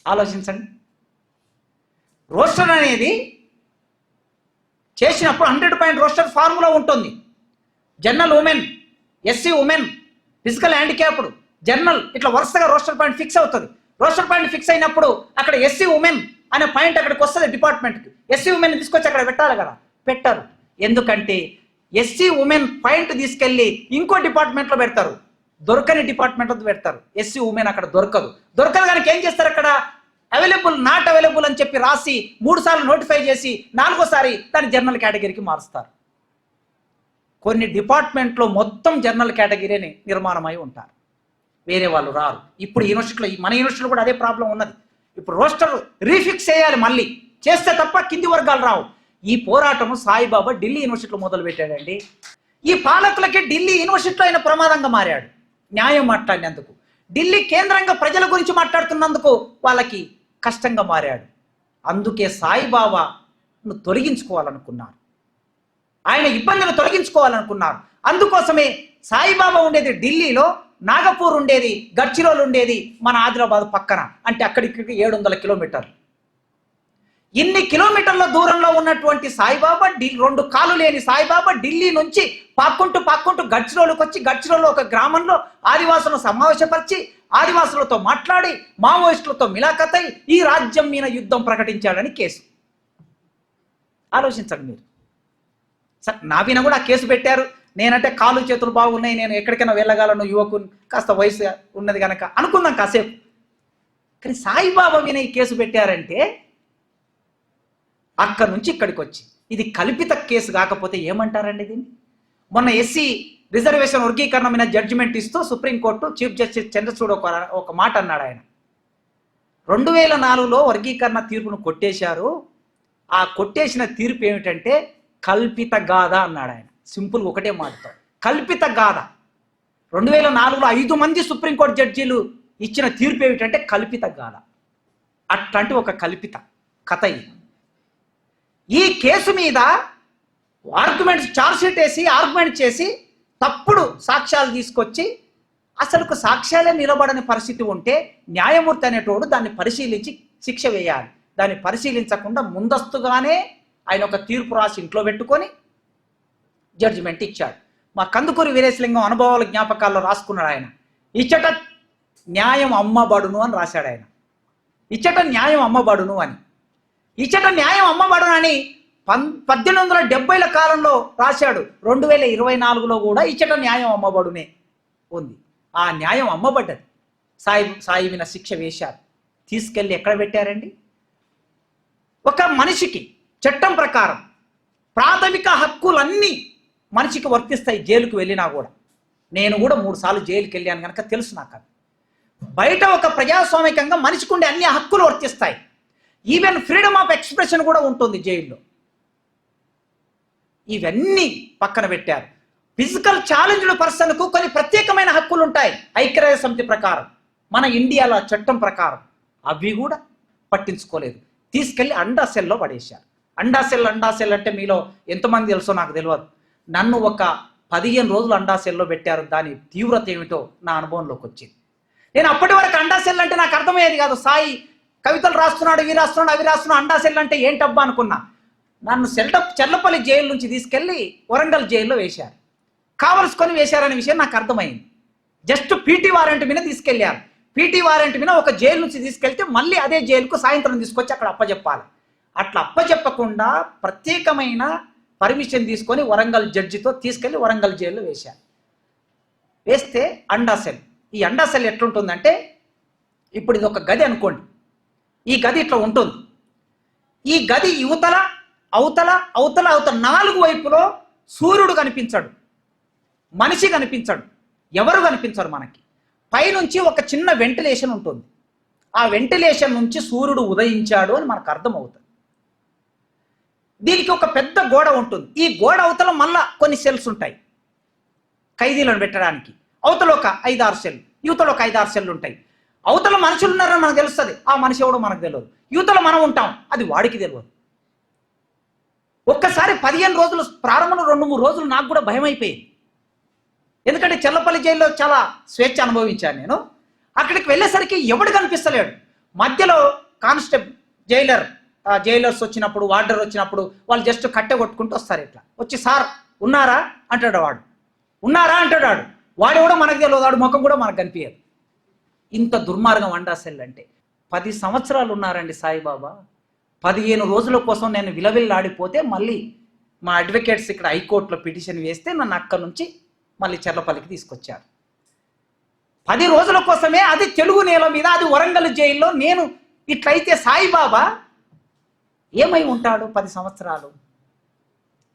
ఆలోచించండి. రోస్టర్ అనేది చేసినప్పుడు 100 రోస్టర్ ఫార్ములా ఉంటుంది. General women, SC women, physical handicapped, general, ఇట్లా వరుసగా రోస్టర్ పాయింట్ ఫిక్స్ అవుతుంది. రోస్టర్ పాయింట్ ఫిక్స్ అయినప్పుడు అక్కడ ఎస్సీ ఉమెన్ అనే పాయింట్ అక్కడికి వస్తుంది డిపార్ట్మెంట్కి. ఎస్సీ ఉమెన్ తీసుకొచ్చి అక్కడ పెట్టాలి కదా, పెట్టారు. ఎందుకంటే ఎస్సీ ఉమెన్ పాయింట్ తీసుకెళ్ళి ఇంకో డిపార్ట్మెంట్లో పెడతారు, దొరకని డిపార్ట్మెంట్లో పెడతారు. ఎస్సీ ఉమెన్ అక్కడ దొరకదు కనుక ఏం చేస్తారు, అక్కడ అవైలబుల్, నాట్ అవైలబుల్ అని చెప్పి రాసి 3 సార్లు నోటిఫై చేసి 4వ సారి దాన్ని జనరల్ కేటగిరీకి మారుస్తారు. కొన్ని డిపార్ట్మెంట్లో మొత్తం జనరల్ కేటగిరీని నిర్మాణమై ఉంటారు, వేరే వాళ్ళు రారు. ఇప్పుడు యూనివర్సిటీలో, మన యూనివర్సిటీలో కూడా అదే ప్రాబ్లం ఉన్నది. ఇప్పుడు రోస్టర్ రీఫిక్స్ చేయాలి, మళ్ళీ చేస్తే తప్ప కింది వర్గాలు రావు. ఈ పోరాటము సాయిబాబా ఢిల్లీ యూనివర్సిటీలో మొదలు పెట్టాడండి. ఈ పాలకులకి ఢిల్లీ యూనివర్సిటీలో ఆయన ప్రమాదంగా మారాడు. న్యాయం మాట్లాడినందుకు, ఢిల్లీ కేంద్రంగా ప్రజల గురించి మాట్లాడుతున్నందుకు వాళ్ళకి కష్టంగా మారాడు. అందుకే సాయిబాబాను తొలగించుకోవాలనుకున్నారు, ఆయన ఇబ్బందులు తొలగించుకోవాలనుకున్నారు. అందుకోసమే సాయిబాబా ఉండేది ఢిల్లీలో, నాగపూర్ ఉండేది, గడ్చిరోలు ఉండేది మన ఆదిలాబాద్ పక్కన. అంటే అక్కడికి 700 కిలోమీటర్లు. ఇన్ని కిలోమీటర్ల దూరంలో ఉన్నటువంటి సాయిబాబా, 2 కాలు లేని సాయిబాబా ఢిల్లీ నుంచి పాక్కుంటూ గడ్చిరోలుకి వచ్చి, గడ్చిరోలు ఒక గ్రామంలో ఆదివాసులను సమావేశపరిచి ఆదివాసులతో మాట్లాడి మావోయిస్టులతో మిలాఖతై ఈ రాజ్యం మీద యుద్ధం ప్రకటించాడని కేసు. ఆలోచించండి మీరు. నా మీద కూడా ఆ కేసు పెట్టారు. నేనంటే కాలు చేతులు బాగున్నాయి, నేను ఎక్కడికైనా వెళ్ళగలను, యువకుని, కాస్త వయసు ఉన్నది కనుక అనుకుందాం కాసేపు. కానీ సాయిబాబా మీద ఈ కేసు పెట్టారంటే అక్కడి నుంచి ఇక్కడికి వచ్చి ఇది కల్పిత కేసు కాకపోతే ఏమంటారండి దీన్ని? మొన్న ఎస్సీ రిజర్వేషన్ వర్గీకరణ మీద జడ్జిమెంట్ ఇస్తూ సుప్రీంకోర్టు చీఫ్ జస్టిస్ చంద్రచూడ్ ఒక మాట అన్నాడు. ఆయన 2004లో వర్గీకరణ తీర్పును కొట్టేశారు. ఆ కొట్టేసిన తీర్పు ఏమిటంటే కల్పిత గాథ అన్నాడు ఆయన. సింపుల్గా ఒకటే మాటతో, కల్పిత గాథ. 2004లో 5 మంది సుప్రీంకోర్టు జడ్జీలు ఇచ్చిన తీర్పు ఏమిటంటే కల్పిత గాథ. అట్లాంటి ఒక కల్పిత కథ ఇది. ఈ కేసు మీద ఆర్గ్యుమెంట్స్, ఛార్జ్షీట్ వేసి ఆర్గ్యుమెంట్ చేసి తప్పుడు సాక్ష్యాలు తీసుకొచ్చి అసలుకు సాక్ష్యాలే నిలబడని పరిస్థితి ఉంటే న్యాయమూర్తి అనేటోడు దాన్ని పరిశీలించి శిక్ష వేయాలి. దాన్ని పరిశీలించకుండా ముందస్తుగానే ఆయన ఒక తీర్పు రాసి ఇంట్లో పెట్టుకొని జడ్జిమెంట్ ఇచ్చాడు. మా కందుకూరి వీరేశలింగం అనుభవాల జ్ఞాపకాల్లో రాసుకున్నాడు ఆయన. ఇచ్చట న్యాయం అమ్మబడును అని రాశాడు ఆయన. ఇచ్చట న్యాయం అమ్మబడును అని, ఇచ్చట న్యాయం అమ్మబడును అని 1870ల కాలంలో రాశాడు. 2024లో కూడా ఇచ్చట న్యాయం అమ్మబడునే ఉంది. ఆ న్యాయం అమ్మబడ్డది. సాయి మీద శిక్ష వేశారు. తీసుకెళ్ళి ఎక్కడ పెట్టారండి? ఒక మనిషికి చట్టం ప్రకారం ప్రాథమిక హక్కులన్నీ మనిషికి వర్తిస్తాయి. జైలుకు వెళ్ళినా కూడా, నేను కూడా 3 సార్లు జైలుకి వెళ్ళాను కనుక తెలుసు నాకు. బయట ఒక ప్రజాస్వామికంగా మనిషికి ఉండే అన్ని హక్కులు వర్తిస్తాయి. ఈవెన్ ఫ్రీడమ్ ఆఫ్ ఎక్స్ప్రెషన్ కూడా ఉంటుంది జైల్లో. ఇవన్నీ పక్కన పెట్టారు. ఫిజికల్ ఛాలెంజ్డ్ పర్సన్కు కొన్ని ప్రత్యేకమైన హక్కులు ఉంటాయి ఐక్యరాజ్య సమితి ప్రకారం, మన ఇండియాలో చట్టం ప్రకారం. అవి కూడా పట్టించుకోలేదు. తీసుకెళ్ళి అండా సెల్లో పడేశారు. అండా సెల్ అంటే మీలో ఎంతమంది తెలుసో నాకు తెలియదు. నన్ను ఒక 15 రోజులు అండా సెల్లో పెట్టారు. దాని తీవ్రత ఏమిటో నా అనుభవంలోకి వచ్చింది. నేను అప్పటి వరకు అండా సెల్ అంటే నాకు అర్థమయ్యేది కాదు. సాయి కవితలు రాస్తున్నాడు, ఇవి రాస్తున్నాడు, అవి రాస్తున్నాడు, అండా సెల్ అంటే ఏంటబ్బా అనుకున్నా. నన్ను చెర్లపల్లి జైలు నుంచి తీసుకెళ్ళి వరంగల్ జైల్లో వేశారు. కావలసుకొని వేశారనే విషయం నాకు అర్థమైంది. జస్ట్ పీటీ వారెంట్ మీద తీసుకెళ్ళారు. పీటీ వారెంట్ మీద ఒక జైలు నుంచి తీసుకెళ్తే మళ్ళీ అదే జైలుకు సాయంత్రం తీసుకొచ్చి అక్కడ అప్పచెప్పాలి. అట్లా అప్పచెప్పకుండా ప్రత్యేకమైన పర్మిషన్ తీసుకొని వరంగల్ జడ్జితో తీసుకెళ్లి వరంగల్ జైల్లో వేశారు. వేస్తే అండా సెల్. ఈ అండా సెల్ ఎట్లుంటుందంటే, ఇప్పుడు ఇది ఒక గది అనుకోండి. ఈ గది ఇట్లా ఉంటుంది. ఈ గది యువతల అవతల అవతల అవతల 4 వైపులో సూర్యుడు కనిపించడు, మనిషి కనిపించడు, ఎవరు కనిపించరు మనకి. పైనుంచి ఒక చిన్న వెంటిలేషన్ ఉంటుంది. ఆ వెంటిలేషన్ నుంచి సూర్యుడు ఉదయించాడు అని మనకు అర్థమవుతుంది. దీనికి ఒక పెద్ద గోడ ఉంటుంది. ఈ గోడ అవతల మళ్ళా కొన్ని సెల్స్ ఉంటాయి ఖైదీలను పెట్టడానికి. అవతల ఒక 5-6 సెల్, యువతలో ఒక 5-6 సెల్లు ఉంటాయి. అవతల మనుషులు ఉన్నారని మనకు తెలుస్తుంది, ఆ మనిషి ఎవడో మనకు తెలియదు. యువతలో మనం ఉంటాం, అది వాడికి తెలియదు. ఒక్కసారి 15 రోజులు ప్రారంభంలో 2-3 రోజులు నాకు కూడా భయం అయిపోయింది. ఎందుకంటే చెల్లపల్లి జైల్లో చాలా స్వేచ్ఛ అనుభవించాను నేను. అక్కడికి వెళ్ళేసరికి ఎవడు కనిపిస్తలేడు. మధ్యలో కానిస్టేబుల్ జైలర్స్ వచ్చినప్పుడు, వార్డర్ వచ్చినప్పుడు వాళ్ళు జస్ట్ కట్టె కొట్టుకుంటూ వస్తారు. ఇట్లా వచ్చి సార్ ఉన్నారా అంటాడు, వాడు ఉన్నారా అంటాడు. వాడు కూడా మనకు తెలియదు, వాడు ముఖం కూడా మనకు కనిపించదు. ఇంత దుర్మార్గం అండా సెల్ అంటే. 10 సంవత్సరాలు ఉన్నారండి సాయిబాబా. 15 రోజుల కోసం నేను విలవిల్లాడిపోతే మళ్ళీ మా అడ్వకేట్స్ ఇక్కడ హైకోర్టులో పిటిషన్ వేస్తే నన్ను అక్కడి నుంచి మళ్ళీ చెర్లపల్లికి తీసుకొచ్చారు. 10 రోజుల కోసమే, అది తెలుగు నేల మీద, అది వరంగల్ జైల్లో. నేను ఇట్లయితే సాయిబాబా ఏమై ఉంటాడు 10 సంవత్సరాలు?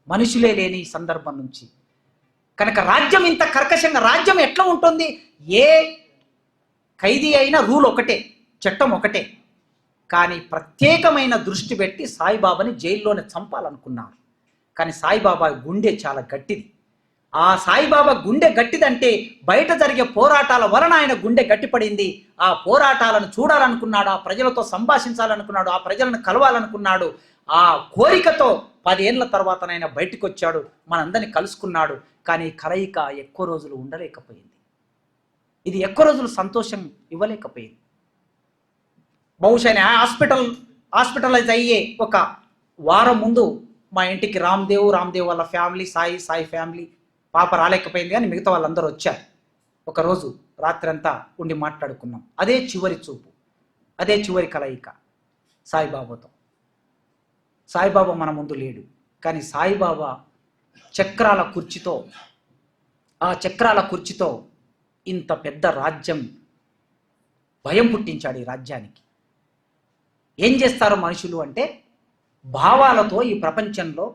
మనుషులే లేని సందర్భం నుంచి. కనుక రాజ్యం ఇంత కర్కశంగా, రాజ్యం ఎట్లా ఉంటుంది? ఏ ఖైదీ అయినా రూల్ ఒకటే, చట్టం ఒకటే. కానీ ప్రత్యేకమైన దృష్టి పెట్టి సాయిబాబాని జైల్లోనే చంపాలనుకున్నారు. కానీ సాయిబాబా గుండె చాలా గట్టిది. ఆ సాయిబాబా గుండె గట్టిదంటే బయట జరిగే పోరాటాల వలన ఆయన గుండె గట్టిపడింది. ఆ పోరాటాలను చూడాలనుకున్నాడు, ఆ ప్రజలతో సంభాషించాలనుకున్నాడు, ఆ ప్రజలను కలవాలనుకున్నాడు. ఆ కోరికతో 10 ఏళ్ల తర్వాత ఆయన బయటకు వచ్చాడు, మనందరినీ కలుసుకున్నాడు. కానీ కలయిక ఎక్కువ రోజులు ఉండలేకపోయింది. ఇది ఎక్కువ రోజులు సంతోషం ఇవ్వలేకపోయింది. బహుశా హాస్పిటలైజ్ అయ్యే ఒక వారం ముందు మా ఇంటికి రామ్దేవ్ వాళ్ళ ఫ్యామిలీ, సాయి ఫ్యామిలీ, పాప రాలేకపోయింది కానీ మిగతా వాళ్ళందరూ వచ్చారు. ఒకరోజు రాత్రి అంతా ఉండి మాట్లాడుకున్నాం. అదే చివరి చూపు, అదే చివరి కలయిక సాయిబాబాతో. సాయిబాబా మన ముందు లేడు, కానీ సాయిబాబా చక్రాల కుర్చీతో ఇంత పెద్ద రాజ్యం భయం పుట్టించాడు ఈ రాజ్యానికి. ఏం చేస్తారు మనుషులు అంటే, భావాలతో ఈ ప్రపంచంలో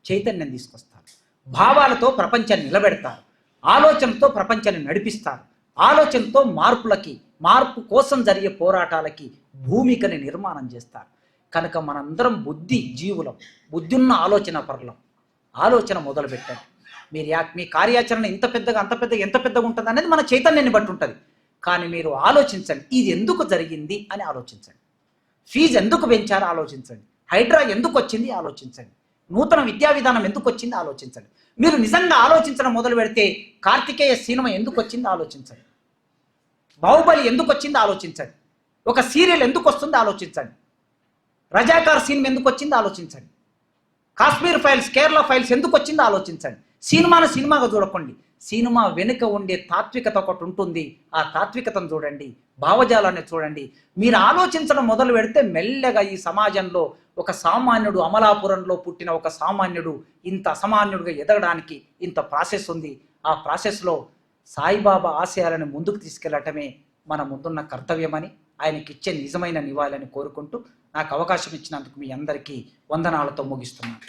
చైతన్యం తీసుకొస్తారు, భావాలతో ప్రపంచాన్ని నిలబెడతారు, ఆలోచనతో ప్రపంచాన్ని నడిపిస్తారు, ఆలోచనతో మార్పు కోసం జరిగే పోరాటాలకి భూమికని నిర్మాణం చేస్తారు. కనుక మనందరం జీవులం, బుద్ధి ఉన్న ఆలోచన పరులం. ఆలోచన మొదలు పెట్టండి. మీ కార్యాచరణ ఎంత పెద్దగా ఉంటుంది అనేది మన చైతన్యాన్ని బట్టి ఉంటుంది. కానీ మీరు ఆలోచించండి, ఇది ఎందుకు జరిగింది అని ఆలోచించండి. ఫీజు ఎందుకు పెంచారో ఆలోచించండి. హైడ్రా ఎందుకు వచ్చింది ఆలోచించండి. నూతన విద్యా విధానం ఎందుకు వచ్చింది ఆలోచించండి. మీరు నిజంగా ఆలోచించడం మొదలు పెడితే కార్తికేయ సినిమా ఎందుకు వచ్చింది ఆలోచించండి. బాహుబలి ఎందుకు వచ్చింది ఆలోచించండి. ఒక సీరియల్ ఎందుకు వస్తుంది ఆలోచించండి. రజాకార్ సినిమా ఎందుకు వచ్చింది ఆలోచించండి. కాశ్మీర్ ఫైల్స్, కేరళ ఫైల్స్ ఎందుకు వచ్చింది ఆలోచించండి. సినిమాగా చూడకండి. సినిమా వెనుక ఉండే తాత్వికత ఒకటి ఉంటుంది. ఆ తాత్వికతను చూడండి, భావజాలాన్ని చూడండి. మీరు ఆలోచించడం మొదలు పెడితే మెల్లగా ఈ సమాజంలో ఒక సామాన్యుడు, అమలాపురంలో పుట్టిన ఒక సామాన్యుడు ఇంత అసామాన్యుడిగా ఎదగడానికి ఇంత ప్రాసెస్ ఉంది. ఆ ప్రాసెస్లో సాయిబాబా ఆశయాలను ముందుకు తీసుకెళ్లటమే మన ముందున్న కర్తవ్యమని, ఆయనకి ఇచ్చే నిజమైన నివాళులని కోరుకుంటూ నాకు అవకాశం ఇచ్చినందుకు మీ అందరికీ వందనాలతో ముగిస్తున్నాను.